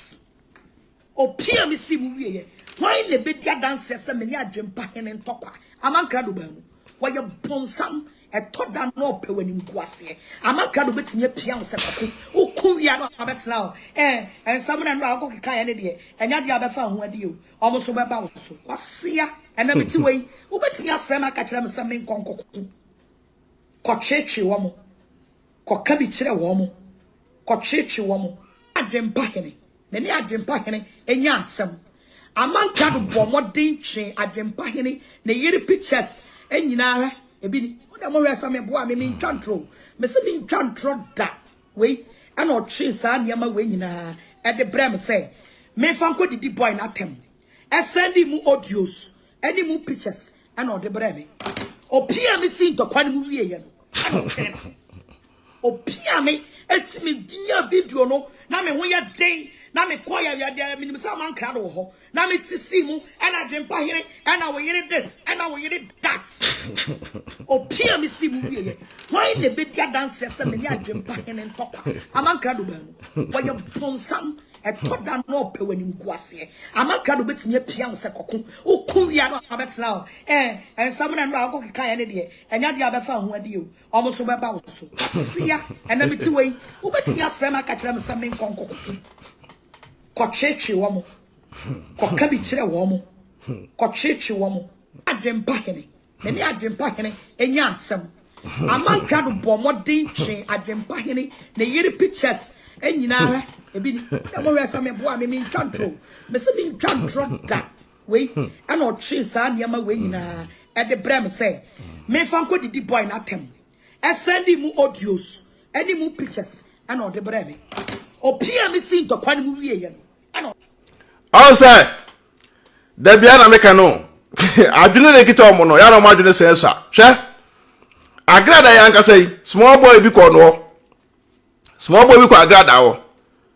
Speaker 2: o pia me si mu wie ye why le be dia dance se me ni Adwenepahene ntokwa Amankrado ba mu wa ye bonsam etoda no pe wani nkuase Amankrado betinye pia se koko o ku wi ano abetena o ensam na no akokeka ya ne de enya de abefa ho ade o omo so beba wo so wasia ena meti wei wo betinye afrem aka kire me se me nkonkoko ko cheche wo mo ko ka bi kire wo mo ko cheche wo mo Adwenepahene me ni Adwenepahene enya asem Amankrado bo modin twe Adwenepahene na yiri pictures enyina ha ebi ni da mo resa me boa me ntwantro me se me ntwantro da we ana o twe sa niam we nyina e de brem se me fa nko didi boy na tem e sendi mu audios any mu pictures ana o de brem o pia me si ntokwa ne mu wie ye no o pia me esi me dia video no na me ho ye den na me kwa ya minim sa Amankrado ho na me tisi mu na Adwenepahene na we yere this na we yere that o pia me si mu wie why le be dia dance se me ni Adwenepahene ntokwa Amankrado ba mu wa ye bonsam etoda no pe wani nkuase Amankrado betinye pia se kokko o ku wi ano abetena o ensam na no akokeka ya ne de enya de abefa ho ade o omo so beba wo so sia ena meti wei wo betinye afrem aka kire me se me nkonkoko ko cheche wo mo ko ka bi kire wo mo ko cheche wo mo Adwenepahene me ni Adwenepahene enya asem Amankrado bo modin twe Adwenepahene na yiri pictures enyina ha ebi ni da mo resa me boa me ntwantro me se me ntwantro da we ana o twe sa niam we nyina e de brem se me fa nko didi boy na tem e sendi mu audios any mu pictures ana o de brem o pia me si ntokwa ne mu wie ye no ana
Speaker 1: o say da bia na me ka no adwene ne kita omo no ya na mo adwene se nsa hwe agrada ya nka say small boy bi ko no small boy bi ko agrada wo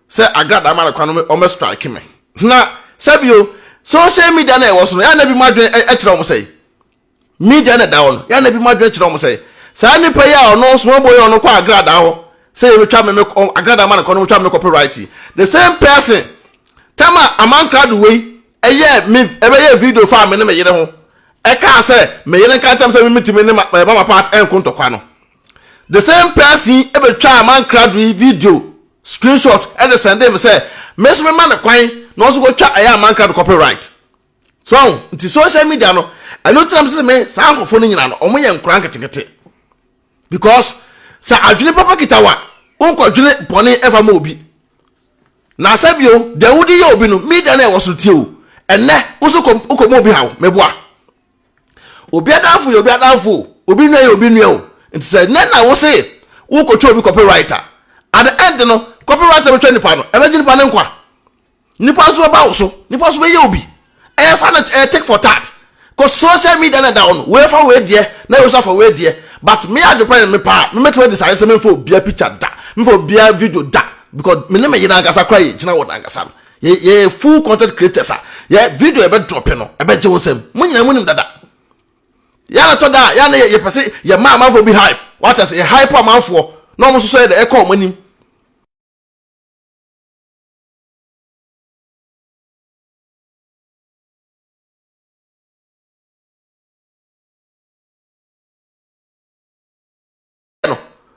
Speaker 1: say agrada ma na kwa no o me strike me na sabio social media na e wo so no ya na bi mo adwene e kire omo say media na da wo ya na bi mo adwene kire omo say sa ni pa ya ono small boy ono ko agrada wo say we twa me agrada ma na kwa no twa me copyright the same person tama Amankrado we eye me ebe video fa me ne me yire ho e ka say me yire kan tam say me mitimi ne mama part en kunto kwa no the same person ebe twa Amankrado video screenshot and the send them say me so me man kwan no so go twa eye Amankrado copyright so nti social media no I know time say me sa ankofo no nyina no omo ye nkura nketekete because sa adwene papa kitawa onko adwene bone ever ma obi na sabio de wudi ye obi no media na e woso tie o enne ukomo obi hawo meboa obi adanfo obi nua ye obi nua o nti say na wo say wo ko obi copywriter at the end no copywriter betwe nipa no ebeji nipa ne nkwa nipa so ba wo so nipa so be ye obi take for that cause social media na down we for we there na we so for we there but me Adwenepahene me pa me meto decide say me for bia picture da me for bia video da because me na yina agasa kra ye gina wo na agasa ye full content creators ye video ebe drop no ebe je wonsem munyina munim dada ya na to da ya na ye pese ye ma for be hype what I say ye hype amanfo no mo so so e call manim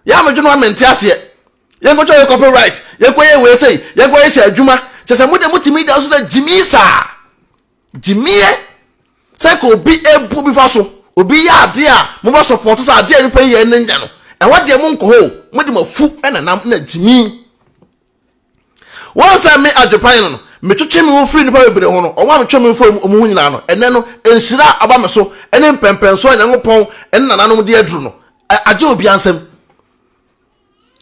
Speaker 1: ya me dwunu amenti ase ye ngo cho copyright ye koye we say ye koye sha adwuma chese mu de mutimi da so da jimisa jimie say ko obi ebu bi fa so obi ya ade a mo ba support sa ade ni pa ye nya no e wa de mo nko ho mo de mafu na nam na jimi won say me Adwenepahene no me twetwe me wo free ni pa bebre ho no o wa me twetwe me fo mo hu nyina no ene no enhira aba me so ene mpempenso Nyankopon ene nananom de aduru no aje obi ansem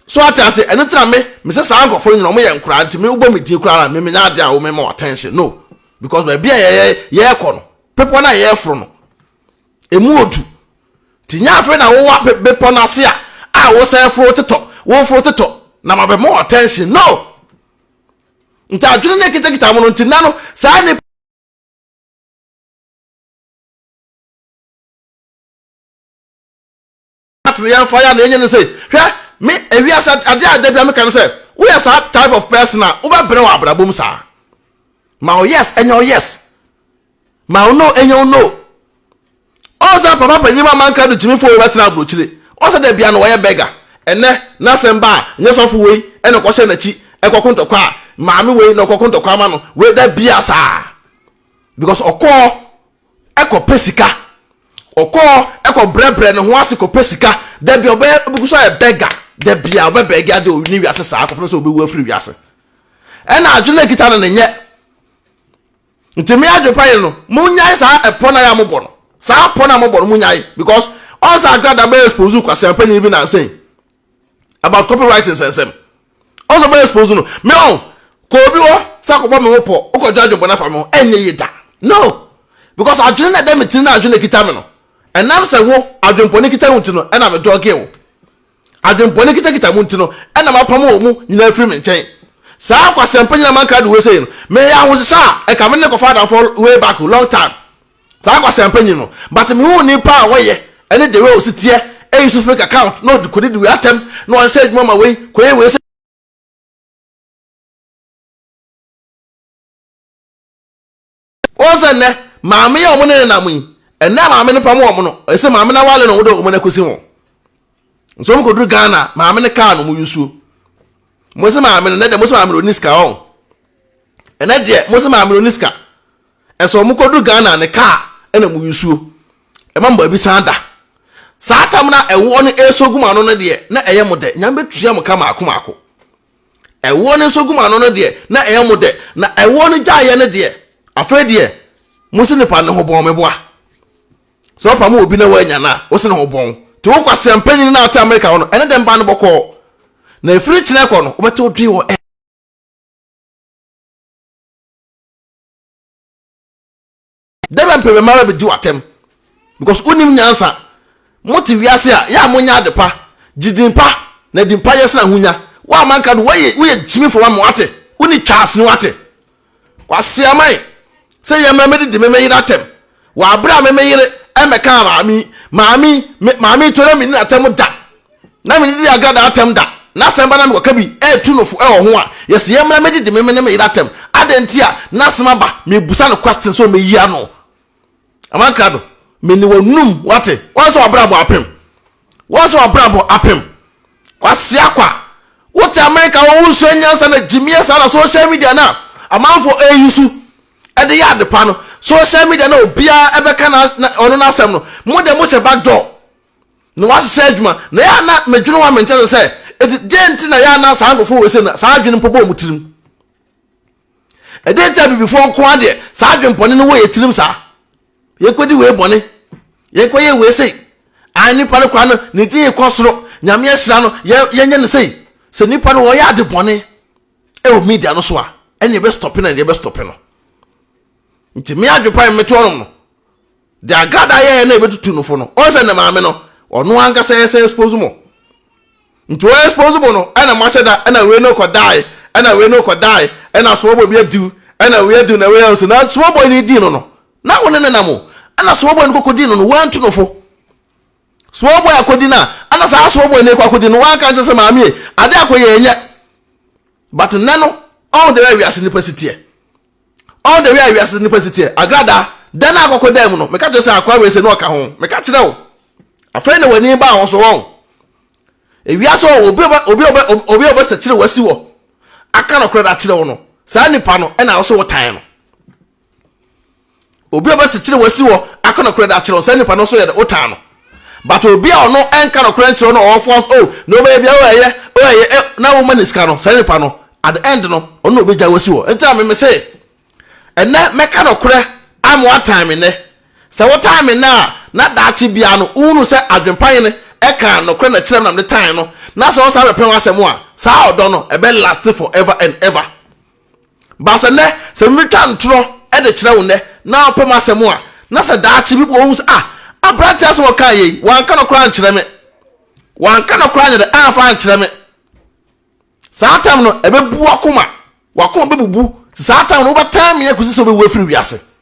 Speaker 1: so atase ene tira me say sa ankofo nyina mo ye nkura nti me ubo me din kura me nya ade a wo me more attention no because be bia ye ko no people na ye fro no emu odu ti nya afre na wo wa bepo na se a wo say fro teto na ma be more attention no nti adwene ne kita mo no nti na no sa ne atri yan fire na enye ne say hwe me ewiasa ade bia me kan say we are that type of person na wo ba bre wa abrabom sa ma o yes enyo yes ma o no enyo no oza papa panyima Amankrado jimi fo we betra abrochire oza da bia no wo ye beggar enne na semba nye sofo we ene ko hye na chi ekokontokwa maami we no kokontokwa ma no we da bia sa because oko eko pesika oko eko brebre ne ho ase ko pesika da bia obe buso e beggar da bia obe beggar de oni wiase sa akofo so obe wu afiri wiase ena adwene kita no nye nti me Adwenepahene no munyai sa epona ya mo bono sa pona mo bono munyai because also agrada be expose kwase ampani bi na say about copywriting sensem also be expose no me on ko obi wo sa ko bo me po o ko judge bona fa me enye yida no because adwene na dem tin na adwene kita me no enam se wo Adwenepahene kita hunti no ena me doge wo Adwenepahene kita mu hunti no ena ma pam wo mu nyina free me nchen sa kwase ampani Amankrado we say no me ya ho sa e ka me ne ko father for way back long time sa kwase ampani no but me hu ni pa wo ye ene de we o sitie e use fake account no ko di we atem no on say mama we ko ye we say oza ne maame ya omo ne na mu ene maame ne pam omo no ese maame na wale no wo do omo na kosi ho nso mo ko duru Ghana maame ne car no mu yusu mo se maame ne de mo se maame oniska on ene de mo se maame oniska eso mo ko duru Ghana ne car ena mu yusu e mamba bi sanda satam na ewo ne esoguma no ne de na eye mo de nyam betua mo kama akomako ewo ne esoguma no ne de na eye mo de na ewo ne gyaye ne de afredi mo se nipa ne ho bon meboa so pa mo obi na wanya na wo se ne ho bon ti wo kwase ampani na ata America wono ene dem ba ne boko na efiri kine ko no wo bete odwi wo dem pe be mara be di watem because unim nyansa motiviase a ya monya adepa jidimpa na dimpa yesa hunya wa Amankrado we jimi for wa mo ate uni chance ni wate kwase amai se ye memedi de memeyira atem wa abra memeyire emeka maami to na mi ni atem da na mi di agada atem da na semba na mi koka bi tu no fu ho a yes ye memedi de memeyira atem adentia na semaba me busa no question so me yia no Amankrado me ni wonum wate wonso abrabo apem kwase akwa wote America wo nso nyansa na jimie sa na social media na amanfo eyusu ede ya adepa no social media no bia ebeka na ono na asem no mo de mo se back door no was say adwuma na ya na medwunu wa menche say dent na ya na sa ngofo we se na sa adwene popo mu tirim e dey tell before nko ade sa adwene pone no we yetirim sa ye kodi we bone ye koye we say ani pa no kwa no ne di ikosoro nyame asira no ye nya ne say se nipa no wo ya de bone e o media no so a ene be stop na ye be stop no nti me adwepa meto onom no de agrada ye na ebetutu no fo no o se ne maame no ono anka se expose mo nti o expose mo no ana ma se da ana we no ko die ana we no ko die ana so bo bi adu ana we adu na we so na so bo ni di no na wona ne na mo ana so bo ni kokodi no wantu no fo so bo akodi na ana sa so bo ni kokodi no wan kan se maame ade akoye enya but nano all the way we are university all the way we are university agrada dan akokoda mu no me ka je se akwa we se no ka ho me ka kire wo afre na wani ba ho so won ewia so obi se kire wasi wo aka no kire da kire wo no sa nipa no e na wo so wo tan no obi se kire wasi wo aka no kire da kire wo sa nipa no so ye wo tan no but obi a no enka no kire kire no all force no be bia wo ye na wo maniska no sa nipa no at the end no ono obi ja wasi wo enta me say ene meka no kure am one time ne se what time na dachi bia no unu se adwenpan ne e kan no kure na kire nam the time no na so sa be pen asem a sa odo no e be last forever and ever ba se ne se mitwa ntro e de kire wo ne na opem asem a na se dachi bi bo hu abrante so kan yi wan ka no kure an kire me wan ka no kure an de an fa an kire me sa time no e be bu akoma be bubu sa time no ba time ya kusi so be wafiri wiase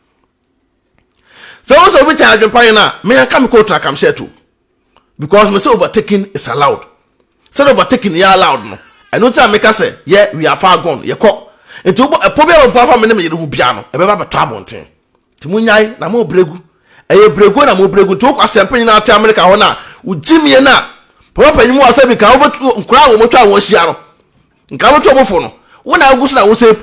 Speaker 1: so we charge adwenpan na me kan me ko tra kam share too because me say overtaking is allowed say overtaking ya allowed no and no time make us say yeah we are far gone ye ko enti obo problem pa fa me me hu bia no e be ba beto abonten ti munyai na mo bregu eye bregu na mo bregu to kwa sempan na ata America ho na ujimie na papa nyimu asabi ka obotu nkura wo motu awon hia no nka motu obofo no wona agusu na wo say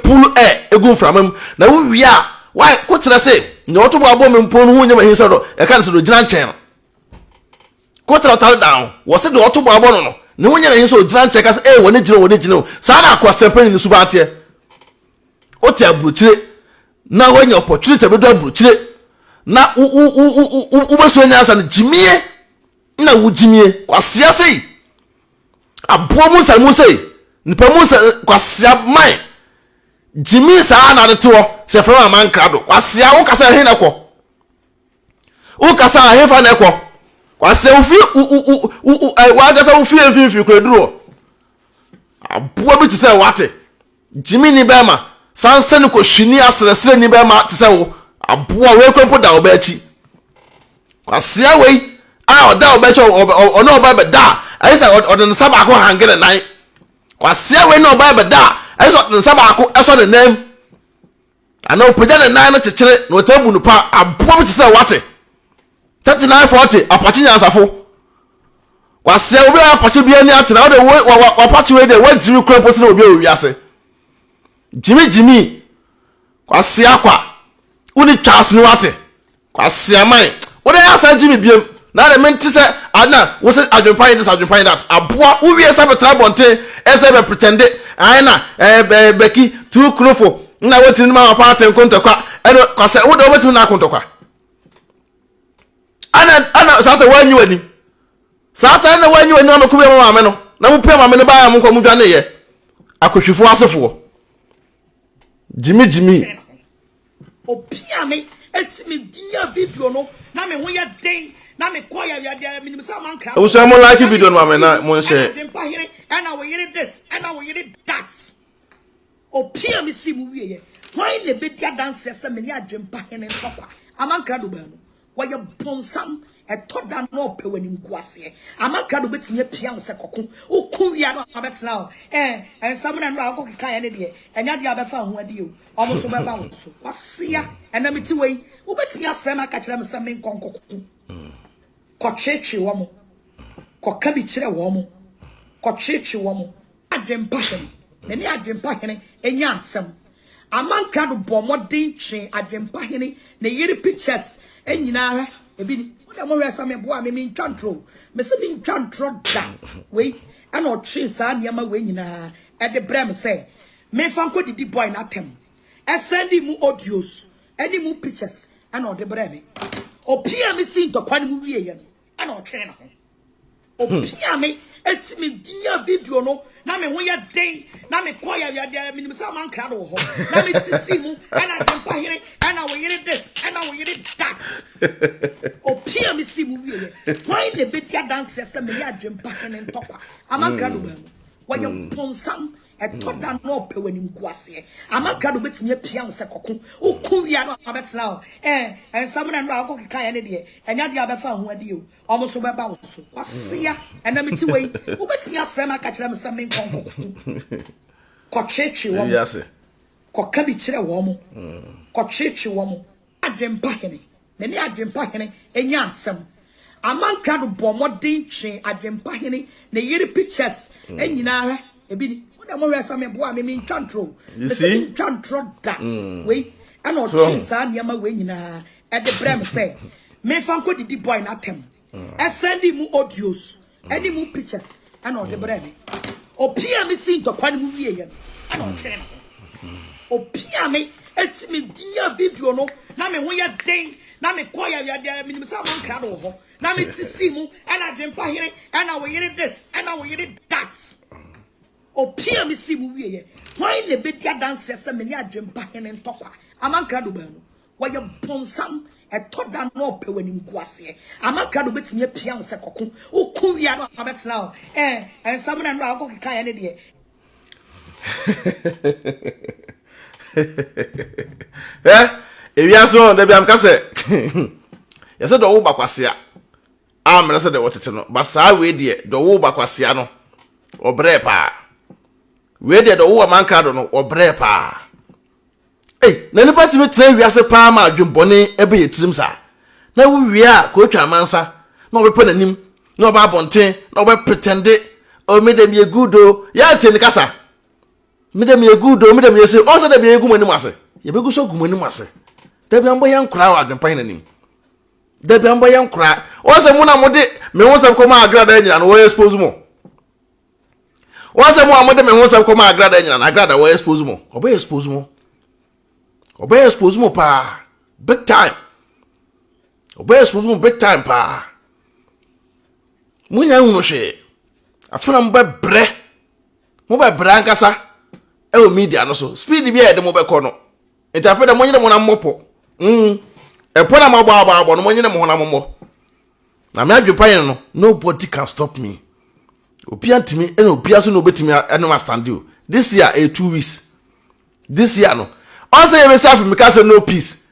Speaker 1: pull egu framam na wo wia why ko tira say na oto bo abo me mpo no hu nyama hinsa do e kan se do gina nchen no ko tira tal down wo se do oto bo abo no ne wo nyama hinsa o gina nchen ka say wo ne gina sa na akwa sempan ni suba ate o ti abruchire na wo nya opportunity be do abruchire na u beso nya asa jimie na wo jimie kwasia sei abo mu sa mu sei nipa mu sa kwasia mai jimie sa na de to se from Amankrado kwasia wo kasa he na ko wo kasa he fa na ko kwasia wo fi wa kasa wo fi kreduro abo bi ti se wate jimie ni be ma sansen ko hwini asresre ni be ma ti se wo abo we kwempo da obachi kwasia we oda obachi ono oba be da ayisa odon saba ko hangere nan kwasia we no oba be da ayisa odon saba ko eso ne nam ana opoja ne nan no chekere no tabu no pa abo ti se wate 3940 apachi nyansafo kwasia obi apachi bia ni atena wo de apachi we de wajimi kwempo se na obi owiase jimi kwasia kwa uni chas ni wate kwasia mai wode asa jimi biem na de menti se ana wo se adwenpan this adwenpan that aboa wo wie se betra bonte ese be pretend ana Becky tu krofo na wotini ma party nkontokwa eno kwase wo de wotini na kontokwa ana sata wanyu ani sata na wanyu ani amakubi ma me no na mu pema me no ba ya mu nkomu dwane ye akohwifo asefo jimi
Speaker 2: opia me esimi dia video no na me ho ya den na me ko ya minim sa Amankrado
Speaker 1: wo so mo like video no ma na mo share
Speaker 2: Adwenepahene and we hear this and we hear that opia me si mu wie ye why le be dia dance se me ni Adwenepahene papa Amankrado ba no why bonsam etoda no pewani nkuase Amankrado betime pia se kokko oku wia no abetena o ensam na no akokika ya ne de enya de abefa ho ade o omo so beba wo so wasia ena meti wei wo betime afrem aka kire me se me nkonkoko ko cheche wo mo ko kabi kire wo mo ko cheche wo mo Adwenepahene me ni Adwenepahene enya asem Amankrado bomodin chin Adwenepahene ne yiri pictures enyina ebi ni wo dem hwe sam ebo a me ntwantro me se me ntwantro da we ana o twe sa niam we nyina e de brem say me fa nko didi boy na tem e send mu audios any mu pictures ana o de brem o pia me si ntokwa ne mu wie ye ana o twe na ho o pia me esi me dia video no na me ho ya den na me kwa ya ya me nimsa Amankrado ho na me tisi mu ana Adwenepahene ana we yire this ana we yire that o pia me si mu wie why le be dia dance se me ya Adwenepahene ntokwa Amankrado ba mu wa ye ponsam etoda no pe wani mkuase Amankrado betimi pia se kokko o kuwia no abetla ensam na no akokika ya ne de enya de abefa ho ade o omo so beba wo so wasia ena meti wei wo betimi afrem aka kire me se men konko ko chechi wo yase ko kabi kire wo mo ko chechi wo mo Adwenepahene me ne Adwenepahene enya asem Amankrado bomodin chin Adwenepahene ne yiri pictures enyina ebi ni dem hwe sam ebo a me ntwantro
Speaker 1: you see
Speaker 2: ntwantro da we ana o twe sa niam we nyina e de brem say me fa nko didi boy na tem e send mu audios any mu pictures ana o de brem o pia me si ntokwa ne mu wie ye ana o twe na o pia me esi me dia video no na me ho ya den na me kwa ya me nimsa Amankrado ho na me tisi mu ana Adwenepahene ana we yire this ana we yire that o pia me si mu wie ye why le be dia dance se me ni Adwenepahene ntokwa Amankrado ba mu wa ye ponsam etoda no pe wani mkuase Amankrado betimi pia se kokko o kuwia no abetla o ensam na no akokika ya ne de
Speaker 1: ewiaso da biam ka se yese do wo bakwase a amre se de wotete no ba saa we de do wo bakwase no obre pa we de do wo Amankrado no obre pa na nipa ti metre wiase pa ma adwenbone ebe yetirim sa na wo wi a ko twa mansa na obepo nanim na oba bonten na obe pretend o medem ye gudo ya teni kasa medem ye gudo medem ye se o se dem ye gu manim ase ye begu so gu manim ase da bi ambo yankura wa Adwenepahene nanim da bi ambo yankura o se mu na mode me ho se ko ma agrada nyina no wo expose mo o se mu amode me ho se ko ma agrada nyina na agrada wo expose mo obo expose mo obo expose mo pa big time obo expose mo big time pa munya hunu hwe afuna mo be bre ankasa e o media no so speed bi e de mo be ko no enti afeda mo nyine mo na mopo e po na mo gba no mo nyine mo na mo na me Adwenepahene no nobody can stop me obi antimi e no obi aso no obetimi e no stand you this year 2 weeks this year no also you self me ka say no peace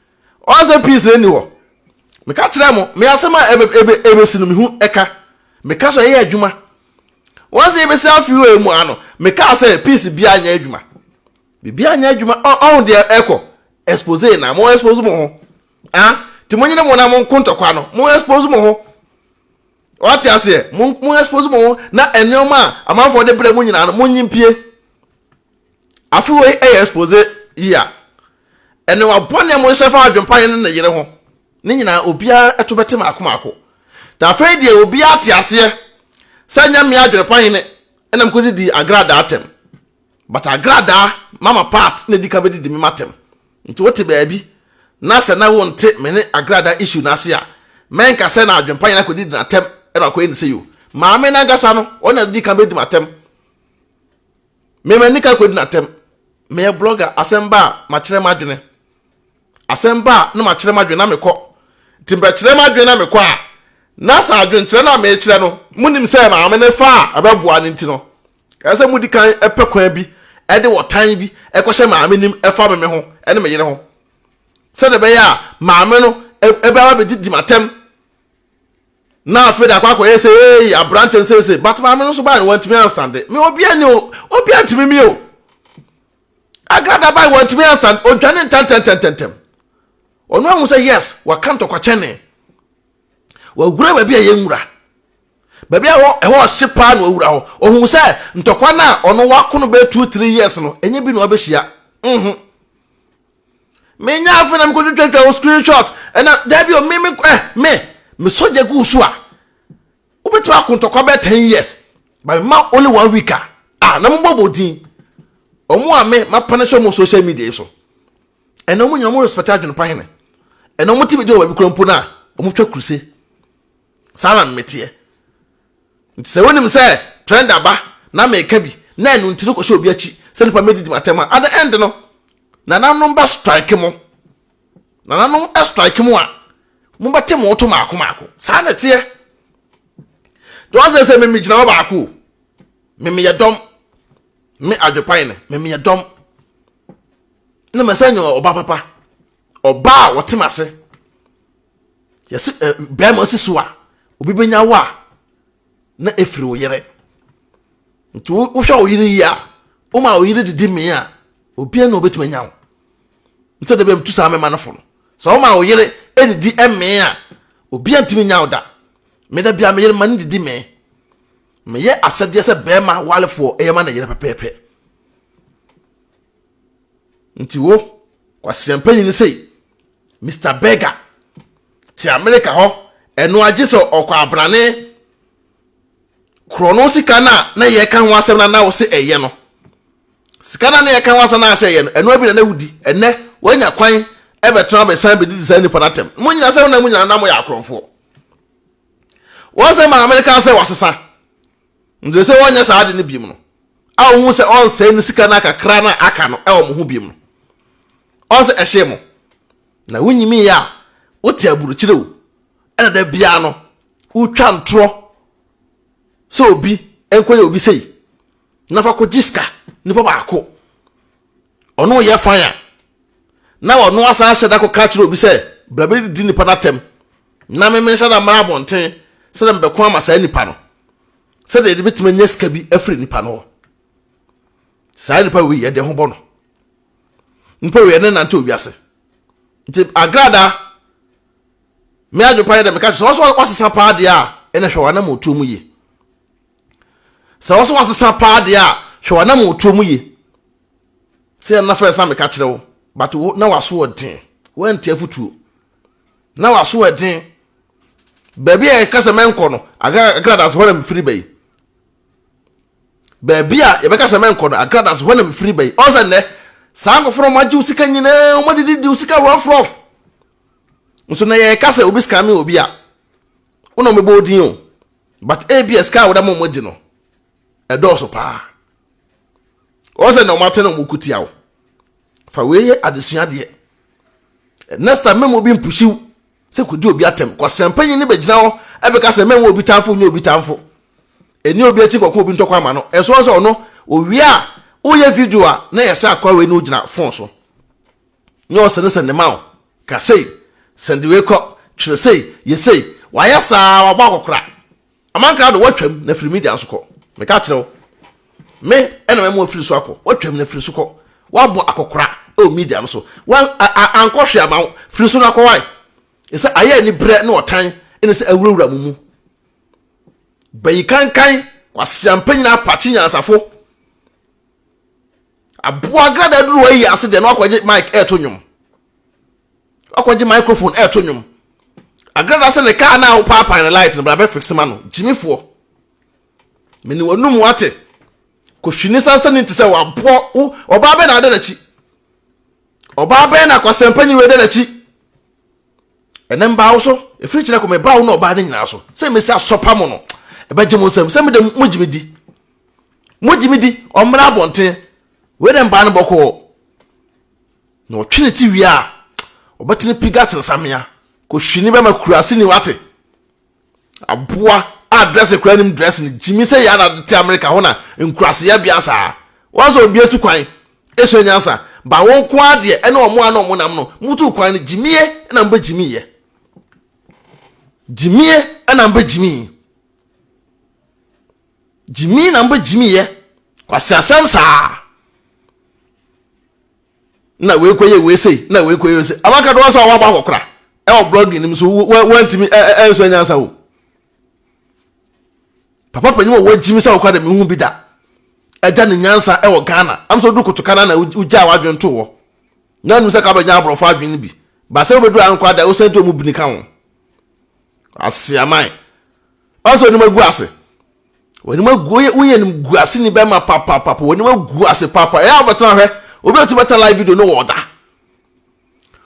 Speaker 1: also peace anywhere me ka kire mo me asema ebe sinu me hu eka me ka so ye adwuma once you self you emu ano me ka say peace bia anya adwuma bibia anya adwuma on the echo expose na mo expose mo ho ti mo nyine mo na mo nkontokwa no mo expose mo ho what you say mo expose mo ho na enyoma amanfo de bre mo nyina no mo nyimpie afiwe expose ya ene wa bone mo sefa Adwenepahene na yire ho ni nyina obia etobete maako ta fe die obia ate ase sanya me Adwenepahene enam ko di agrada atem but agrada mama part na di ka be di me matem nti wote baabi na se na wonte me ne agrada issue na ase a men ka se na Adwenepahene ko di na atem ena ko eni se yo maame na gasa no ona di ka be di matem me manika ko di na atem me blogger asemba ma kire madwene asemba no ma kire madwene na mekọ timba kire madwene na mekọ a na sa adwene kire na me kire no munim se ma ame ne fa ababua ne nti no ese mudi kan epekwan bi e de wotan bi e kwhye ma ame nim e fa me ho e ne me yire ho se de be ya ma ame no e ba be di matem na afi da kwakọ ye se eh abranche se but ma ame no so ba ne want me understand me obi ani obi antimi mi o agrada by want me understand odwane tantantantantem onu ahun say yes wa kanto kwa chene wa gura ba bia ye nwura ba bia ho sepa no wura ho ohun say ntokwa na onu wakono be 2-3 years no enye bi no obehia me nya afa na me ko twetwa screenshot na da bi o me soja gu so a obetima akontokwa be 10 years but ma only 1 week na mo bobodin omo a me ma punish mo social media so and omo nyamo respect Adwenepahene and omo timi de o bi krompo na omo twa kuruse sana metie nti se wonim se trend aba na me ka bi na enu ntiri ko show bi achi se nipa medidi matema at the end no na nanom ba strike mo na nanom strike mo a mo bate mo to maako sana tie to aze se me gina ba ako me ye dom me Adwenepahene me ye dom na mesanyo oba papa oba wotemase yes bema siso a obi benya wa na efiri wo yere nti wo hwa wo yere ya o ma wo yere didi me a obi na obetuma nya wo nti de bem tu sa me manafo no so o ma wo yere edidi eme a obi antimi nya wo da me da bia me yere man didi me ye asade se bema walefo eyema na yere pepepe nti wo kwasempanyi ni sei Mr. Beggar ti America ho eno agiso okwa abrane krono sika na ye kan ho asem na wo se eye no sika na ye kan ho asem na se eye no eno abi na wudi enne wanya kwan ebetra be san be di design nipa natem munyina se na munyina na mo ya akrofo wo se ma America se wasesa nze se wanya saade ne biem no a wo se on se ni sika na kakra na aka no e wo mo ho biem no on se ehye na wunyimi ya wote aburukyire wo ena da bia no utwa ntro so obi enkoye obi sei na fa ko jiska nipa ba ko ono ye fanya na ono asa hyeda ko ka kire obi sei brabe di nipa natem na me menhya da mara bonten se dem be ko amasa nipa no se de bitima nyeska bi afri nipa no sa nipa wi ye de ho bono nipa wi ne nante obi ase nti agrada me Adwenepahene de me ka so wasesa pa de a ene hwe wana mo tuomu ye so wasesa pa de a hwe wana mo tuomu ye se na fa esa me ka kire wo but na waso odin wanti afutuo na waso odin baby e kasa menko no agrada so wana free bay baby a ye be kasa menko no agrada so wana free bay o se ne sango from maji usika nyina o madidi usika rough nso na ye kasa obi scam obi a uno me bodin o but abs ka woda mo di no e do so pa o se na mate na mo kutia wo fa we ye adesua de next time me mo bi mpushi se kodi obi atem ko sempanyi ni begina wo e be kasa me mo obi tamfo nyi obi tamfo eni obi achi kokko obi ntokwa ma no e so so no owi a oye video a na yesa akwa we no gina phone so nyo sene ma ka sei send we ko tire sei ye sei wa yesa wa ba kokora Amankrado watwam na free media so ko me ka kire wo me ena me mo free so akọ watwam na free so ko wa bo akokora o media no so wan ankọhwe ama free so na ko wai ese aye ni bre na otan ene se awurawura mumu bayi kankan kwasiampanyi na apachi nyansafo abo agrada duru wa yi ase de no akwaje mic to nwum akwaje microphone to nwum agrada se ne ka na papa na light no bra be fix ma no jimifo meni wonum wate ko hwini sansa ni ntse wa bo oba be na ade na chi oba be na kwasempanyi we de na chi enem ba wo so efiri kire ko me ba wo no oba de nyina so se me se asopa mo no e ba gye mo sam se me de mujimidi omra bonten we dem ba no boko no trinity wi a obatini pigat nsamia ko hwini be makurase ni wate aboa address kura nim dress ni jimi se ya na te America ho na nkurase ya bia sa wazo obi etu kwan eso nyansa ba won ko ade ene omo ana omo nam no mutu kwan ni jimiye na mba jimiye jimiye na mba jimiye jimi na mba jimiye kwase asam sa na we koye we sei na we koye sei Amankrado waso wa ba kokora e o blogging nim so wantimi enso nyansa wo papa panyi wo jimi sa okwa da me hu bi da eja ne nyansa e wo Ghana am so du kotokana na uja wadwento wo na num se ka ba nya abrofo adwen bi ba se obedu anko ada o se to mu bi ni ka ho asiaman also ni magu ase woni magu ye ni gu ase ni be ma papa woni magu ase papa ya obetan hwe obi tu beta live video no woda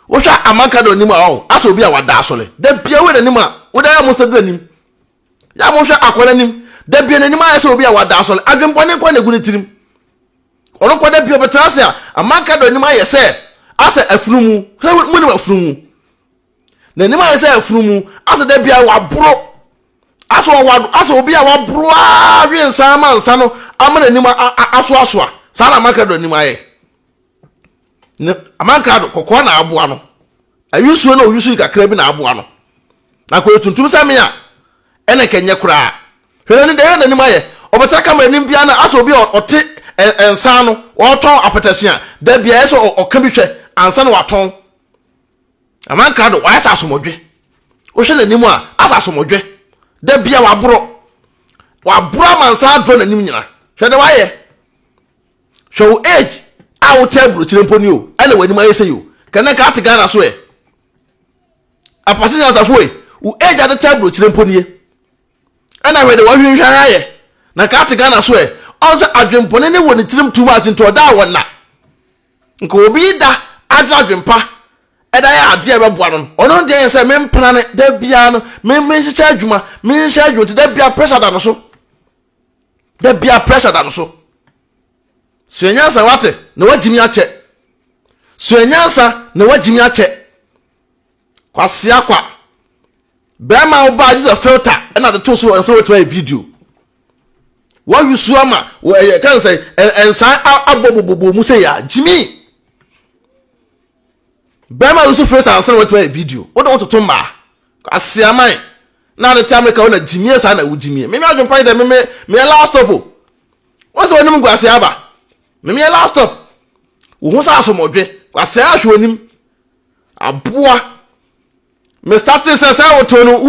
Speaker 1: wo hwa Amankrado ni ma o aso obi a wada asole da bia we ni ma wo da ya mo sedra nim ya mo hwa akwara nim da bia ni ma ya so obi a wada asole adwempone kwa na gu ni tirim ono kwa da bia beta ase a Amankrado ni ma ye se asa afunumu se mu ni afunumu na ni ma ye se afunumu asa da bia wa bro aso obi a wa bro a hwe nsa ma nsa no amana ni ma aso a sa na Amankrado ni ma ye Amankrado kokko na aboa no ayusuo na oyusu kakra bi na aboa no na ko tuntum samia ene kenye kura hwele ni de na ni maye obesa kamera ni bia na aso bi ote ensa no oton apetasia da bia eso oka bi hwe ansa na waton Amankrado wa asa asomodwe o hwe na nimu a asa asomodwe da bia wabro mansa adro na nim nyina hwe de waye show age awo table chirempo ni o ene wani ma yese yo kana ka ati Ghana so apasi nya safo u age at table chirempo ni ena hwede wa hwehwa aye na ka ati Ghana so onse adwempo ne woni tirim too much into da wona nko obi da adwempa eda ya ade e beboa no ono de yense mempana ne da bia no menhyecha adwuma da bia pressure da no so Suenyansa wate na wajimi ache. Suenyansa na wajimi ache. Kwa siya kwa. Bema oba jiza filter. Ena de tosu wa nsa video. Wa yusu ama kan say ensa abobobobo mu say ya Jimmy. Bema yusu filter nsa wetu video. Odo to ma. Kwa siya man. Na de time ka ona Jimmy esa na wo Jimmy. Me adwon pan de me last stop. What's woni mu gwase aba? Me last stop. Wo sa asomodwe. Kwase ahwe onim. Aboa. Me starting say wo to no.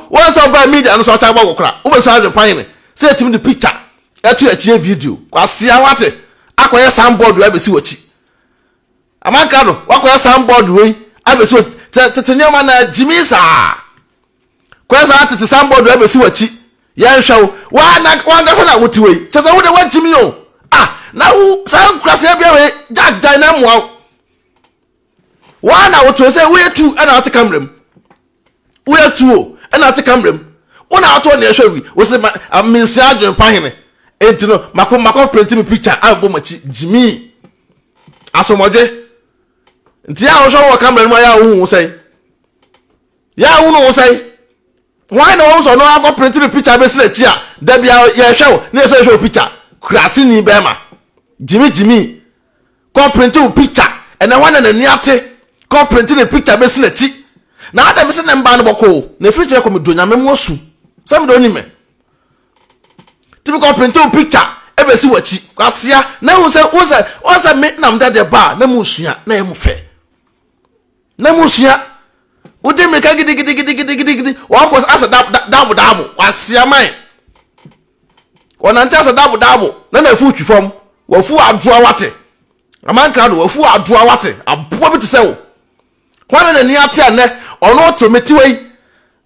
Speaker 1: What's up by media no so cha gba kokra. Wo be so adwen pan ne. Say tim the picture. Etu achie video. Kwase awate. Akoye soundboard we abesi wachi. Amankrado, wakoye soundboard we abesi wachi. Tetenya ma na Jimmy sa. Kwase atete soundboard we abesi wachi. Yan hwawo. Wa ngasa na wuti we. Chese wo de wa Jimmy o. Na wu san krase bia we jack na mo wa na wo to say we tu na ate camera we tu o na ate camera una ato na ehwe wi wo say aminsia Adwenepahene entino mako print me picture abo machi Jimmy asomodwe nti ya wo so wo camera no ya wo say ya wo no say why na wo so no akọ print me picture be sele chi a da bia ya hwe wo na so hwe picture krase ni be ma Jimmy come print a picture and I want an niate come print a picture be seen a chi na adam se na mba no boko na free check ko medonya memo su sam do ni me tibi come print a picture e be si wachi kwasia na wo se me na mda de ba na musua na e mu fe na musua udi me ka gidi wa ko asa dabu kwasia man onante asa dabu na fu twi fom wafu adua wate Amankrado wafu adua wate aboa bi tsewo kwana na ni ate ane ono otometi wei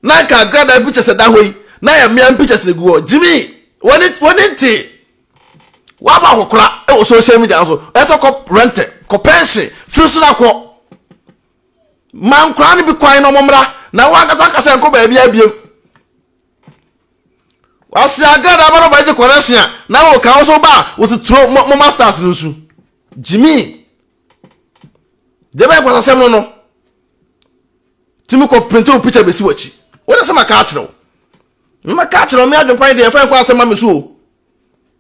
Speaker 1: na ka grada pictures da hoi na ya mia pictures neguo Jimmy woni nti wa ba kokora e wo social media so eso ko rent ko pension free so na ko man kra ni bi kwan no momra na wa kasa nko ba bia biem wasi agrada ba no ba je correction na wo ka so ba wo si tro mo masters nsu Jimmy debe kwa sasem no timi ko print o picture be si wachi wo na se maka achiro me Adwenepahene de fa kwa asem ma me so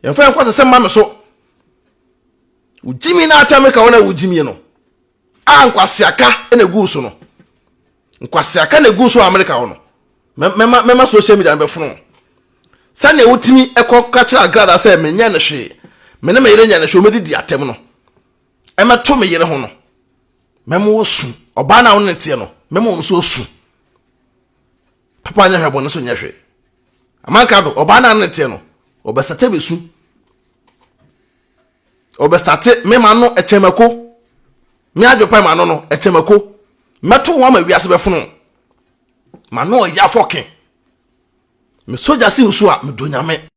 Speaker 1: ya fa kwa asem ma me so u Jimmy na acha me ka wona u Jimmy no nkwasiaka na egu so no nkwasiaka na egu so America wo no mema social media be funu sane wutimi ekoka kira grada say menye ne hwe mene me yire nya ne hwe omedi atem no ema to me yire ho no memo wosu oba na won ntie no memo won so osu papa nya hwe bo ne so nya hwe Amankrado oba na ntie no obesate besu obestate mema no echemako me adwopan ma no echemako meto wa ma wiase befono ma no ya fokin me soja si usu a me donyame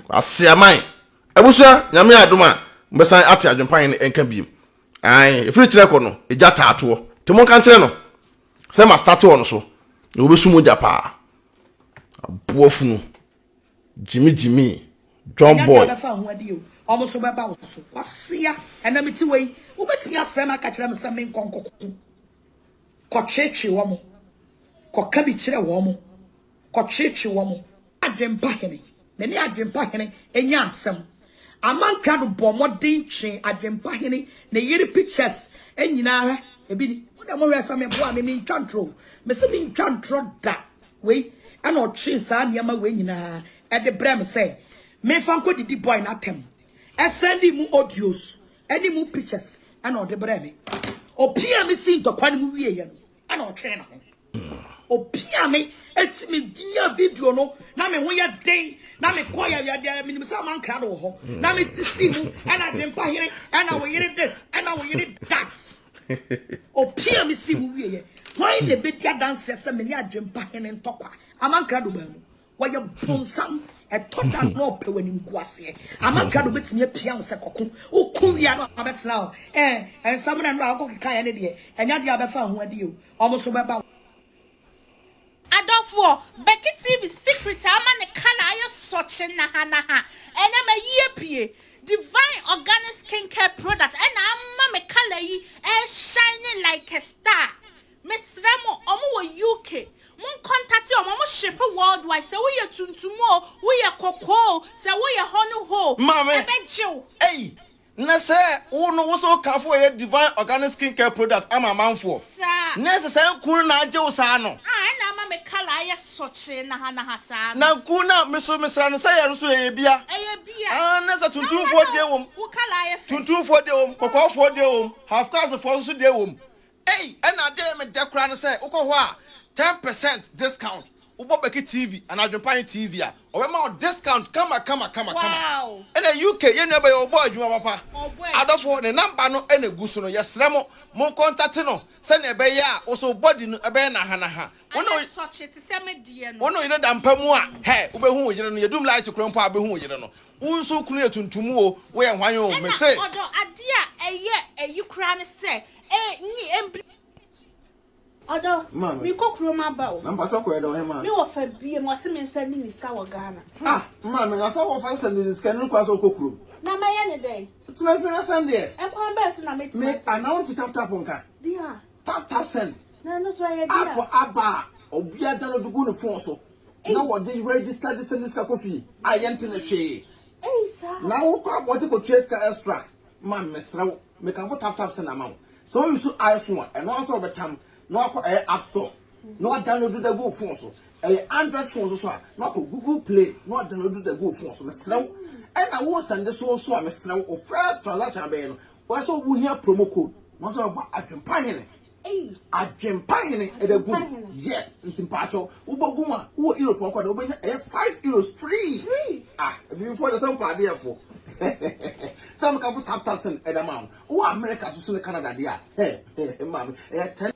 Speaker 1: asiamai ebusa nyame adoma mbesan ate adwompan ne enka biem ai efiri kire ko no eja taato temo kan kire no se ma start on so na obesu mo japa aboafunu jimi John boy
Speaker 2: almost so baba so wasia ena meti wei wobetimi afrem aka kire me se me nkonkoko ko cheche wo mo ko ka bi kire wo mo ko cheche wo mo Adwenepahene meni Adwenepahene enya asem Amankrado bomodin twen Adwenepahene na yiri pictures enyina ha ebi ni wode mo hwesa me bo a me ntwantro me se me ntwantro da wei ana o twen sa niam we nyina e de brem se me fanko didi boy na tem e sendi mu audios any mu pictures ana o de brem opia me sin to kwan mu wie ye no ana o twen na ho opia me esi me via video no na me ho ye den na me kwa ya minim sa Amankrado ho na me tisi mu ana Adwenepahene ana we yire this ana we yire that opia me si mu wie ye why the bedia dance se me ni Adwenepahene ntokwa Amankrado ba mu wa ye bonsam e toda no pe wani nguase Amankrado betimi apia se kokko okun wi ano abetna ho ensam na no akokika ya ne de enya de abefa ho ade o omo so beba
Speaker 3: Adolfo, Becky TV secret amane kana ayo soche na ha ene ma yepie divine organic skincare product ena amma me kala yi shining like a star Miss Remo omo wo UK mon contact omo mo ship worldwide se wo ye tuntumo wo ye koko se wo ye hono ho
Speaker 1: mame hey na se wo no wo so kafo ye divine organic skincare product ama manfo na se kun na age wo sa no
Speaker 3: na ama me kala aye soche na ha sa
Speaker 1: na kun na meso mesra no se ye so ye bia na se tuntumfo de wom
Speaker 3: wo kala aye
Speaker 1: tuntumfo de wom kokofo de wom half class fo so de wom hey na de me de kra no se ukọ ho a 10% discount Ubo Becky TV and Adwenepahene TV a obema discount kama
Speaker 3: wow.
Speaker 1: And the UK you never your boy adwuma papa adofo ne number no ene guso no yesre mo mon contact no se na ebe ya oso body no ebe na ha
Speaker 3: wono such it se me die no
Speaker 1: wono yire dampa mu a he ubehu yire no yedum light kro mpo abehu yire no unso kunu etuntum o wo ye hwan o me say
Speaker 3: odo ade a eye ayukra ne se ni Odo, mi ko kroma ba o.
Speaker 1: Na mpacho ko edo he ma.
Speaker 3: Mi wo fa bie mo se me send ni ska wo Ghana.
Speaker 1: Ma me na so wo fa send ni ska no kwa so kokro.
Speaker 3: Na ma ye ne dey.
Speaker 1: Tuna fi na send there.
Speaker 3: E kwa bet na me.
Speaker 1: Me announce tap nka.
Speaker 3: Dia.
Speaker 1: Tap send.
Speaker 3: Na no so ye dia.
Speaker 1: Apo aba obia da no dugu no phone so. Na wo dey register this send ska kofi. Ayente na hwe.
Speaker 3: Sa.
Speaker 1: Na wo kwa bote ko ska extra. Ma me srew. Me kan fo tap send amount. So you so iPhone and also betam no app store no download the go phone so Android phone so no Google Play no download the go phone so mesrew and I will send this so mesrew o first transaction be no we so we hear promo code no so about Adwenepahene Adwenepahene e the go yes ntimpacho wo boguma wo Europe ko da wo benya €5 free before the some party for some can put tap send at amount wo America so Canada dia mama 10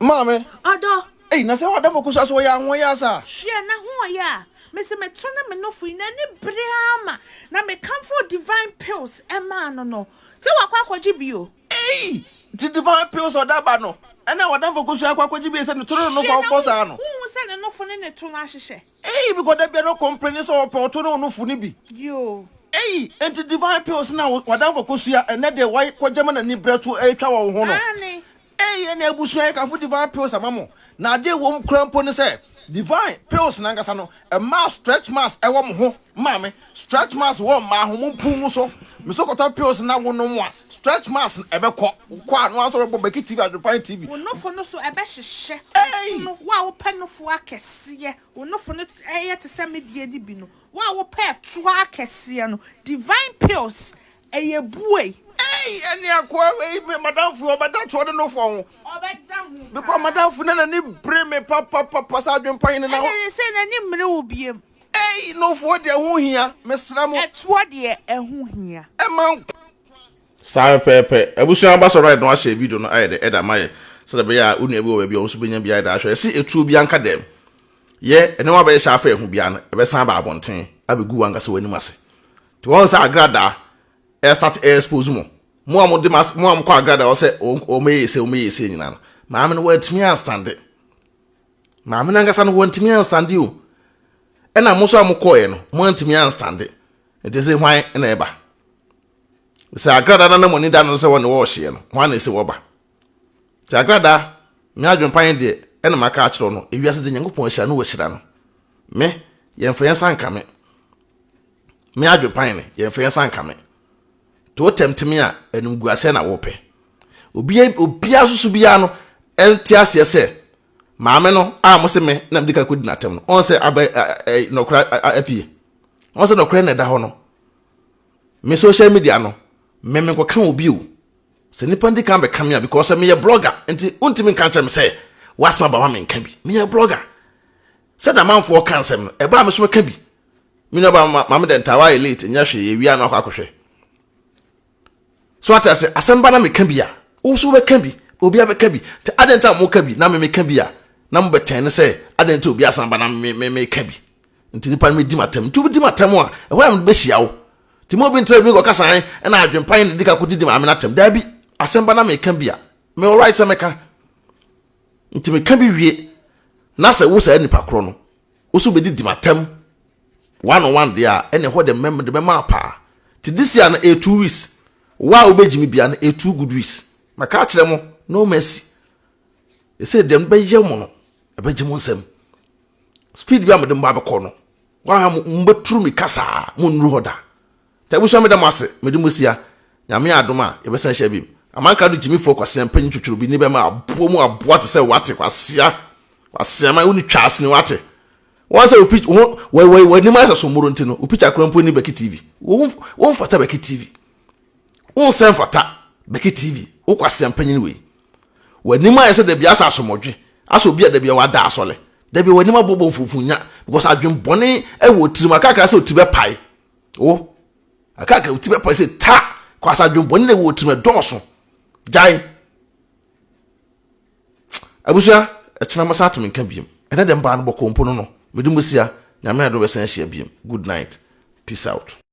Speaker 1: Mame.
Speaker 3: Odo.
Speaker 1: Hey, na se wa da focus aso ya ho ya sa.
Speaker 3: Hwe na ho ya. Me se me to na me no fu na ni brama. Na me come for divine pills e ma no. Se wa kwa kwaji bio.
Speaker 1: Hey, the divine pills or that ba no. E na wa da focus akwa kwaji bio se no to no for boss ano.
Speaker 3: Hu se ne no fu ne to na hwehwe.
Speaker 1: Hey, because there be no complain so for to no fu ni bi.
Speaker 3: Yo.
Speaker 1: Hey, and the divine pills na wa da focus ya e na de wa kwaje ma na ni bretu e twa wo ho no.
Speaker 3: Ani.
Speaker 1: Hey, na ebusu ka fu divine pills amamo. Na de wo mkrampo ne se divine pills na ngasa no a mass stretch mass e wo mo ho mame stretch mass wo ma ho mpu so me so kota pills na wo no mo a stretch mass e be kwa no aso bo Becky TV Adwenepahene TV
Speaker 3: wo no fo no so e be hyehye no wa wo penofo akese wo no fo no eye te se medie di bi no wa wo pe to akese no divine pills eye buei
Speaker 1: hey any akwa madam fu obeda to no for because madam fu na ni bre me papa sa Adwenepahene na
Speaker 3: I say na ni mre wo biem
Speaker 1: hey no for de ho hia mesra mo
Speaker 3: eto de eho hia
Speaker 1: e man sa pepe ebusu amba so right no a share video no aye de eda maye so da be ya unu ebi wo be o so benya bia da ahwe si etu bi anka dem ye ene wa be sha fa ehu bia no e be san ba abonten abegu wanga so wani mase ti won sa agrada e start ɛxpose mo am de mas mo am kwa agrada o se o meyese nyina no ma me no watimi anstande ma me nangasa no watimi anstande o e na mo so am koe no mo antimi anstande e de se hwan na e ba se agrada na mo ni da no se won wo hye no hwan na se wo ba se agrada me Adwenepahene de e na maka akiro no e wiase de Nyankopɔn hya no wo hyira no me ye mfren sanka me Adwenepahene ye mfren sanka me to temteme a enum guase na wo pe obia susu bia no enti ase se maame no a mo se me na mdika kodi na tem no on se nokra apie on se nokra na da ho no me social media no me ko kan obi o se nipa ndi kan be kam ya because me ye blogger enti untimi kan chem se wasma ba me nka bi me ye blogger se da manfo kan sem no e ba me so ka bi me no ba maame de ntawa elite nya hwe ye wi na akwa so ata se asemba na me ka bi a wo so be ka bi obi a be ka bi te adenta mo ka bi na me ka bi a na mo beten se adenta obi asamba na me ka bi nti nipa me di matam tu di matam a e wa me be hia wo ti mo bi ntra bi ko kasan e na Adwenepahene dika ko di ma me na tam da bi asemba na me ka bi a me all right se me ka nti me ka bi wie na se wo sa nipa kro no wo so be di matam one on one there ene ho de mem de mema pa ti this year na 2 weeks wa obejimi bia na 2 good weeks maka kire mo no mercy e say dem be ye mo no e be gimo nsem speed bia mo de mba be ko no wa ha mbeturu mi kasa mo nru hoda ta bu so me de mo ase me de mo sia nyame adoma e be san hia bim Amankrado jimi focus empanyi twutwuru bi ni be ma abuo mu aboa te say wate kwasia ma uni twas ni wate wọ́n sẹ́ òpìch wọ́n ní máa sọ̀sọ̀ mọ́rọ̀ ntí no òpìch akọrọ̀mpọ̀ ní Becky TV wọ́n fata Becky TV wọ́n sẹ́ fata Becky TV wọ́n kọ́ asẹ́ mpanyin wei wọ́n ní máa yẹ sẹ́ dẹ̀bi asẹ́ asọ̀mọ̀dwe asọ̀ obi a dẹ̀bi wà dá asọ̀lẹ̀ dẹ̀bi wọ́n ní máa bọ̀ mfufu nya because adwenbọ̀nì ẹ̀wọ̀ tìrìmù akáàkiri sẹ́ òtí bẹ́ pàì o akáàkiri òtí bẹ́ pàì sẹ́ ta kọ́ asẹ́ adwenbọ̀nì ẹ̀wọ̀ tìrìmù dọ́ọ̀sọ̀ jai abusua ẹ̀kyẹnà mọ́sá àtúmì nǹkan bìyẹn ẹ̀dá dẹ̀ mbà no bọ̀ kọ̀ọ̀mpọ̀ no Medumusia, Nyame ado be san hia biem. Good night. Peace out.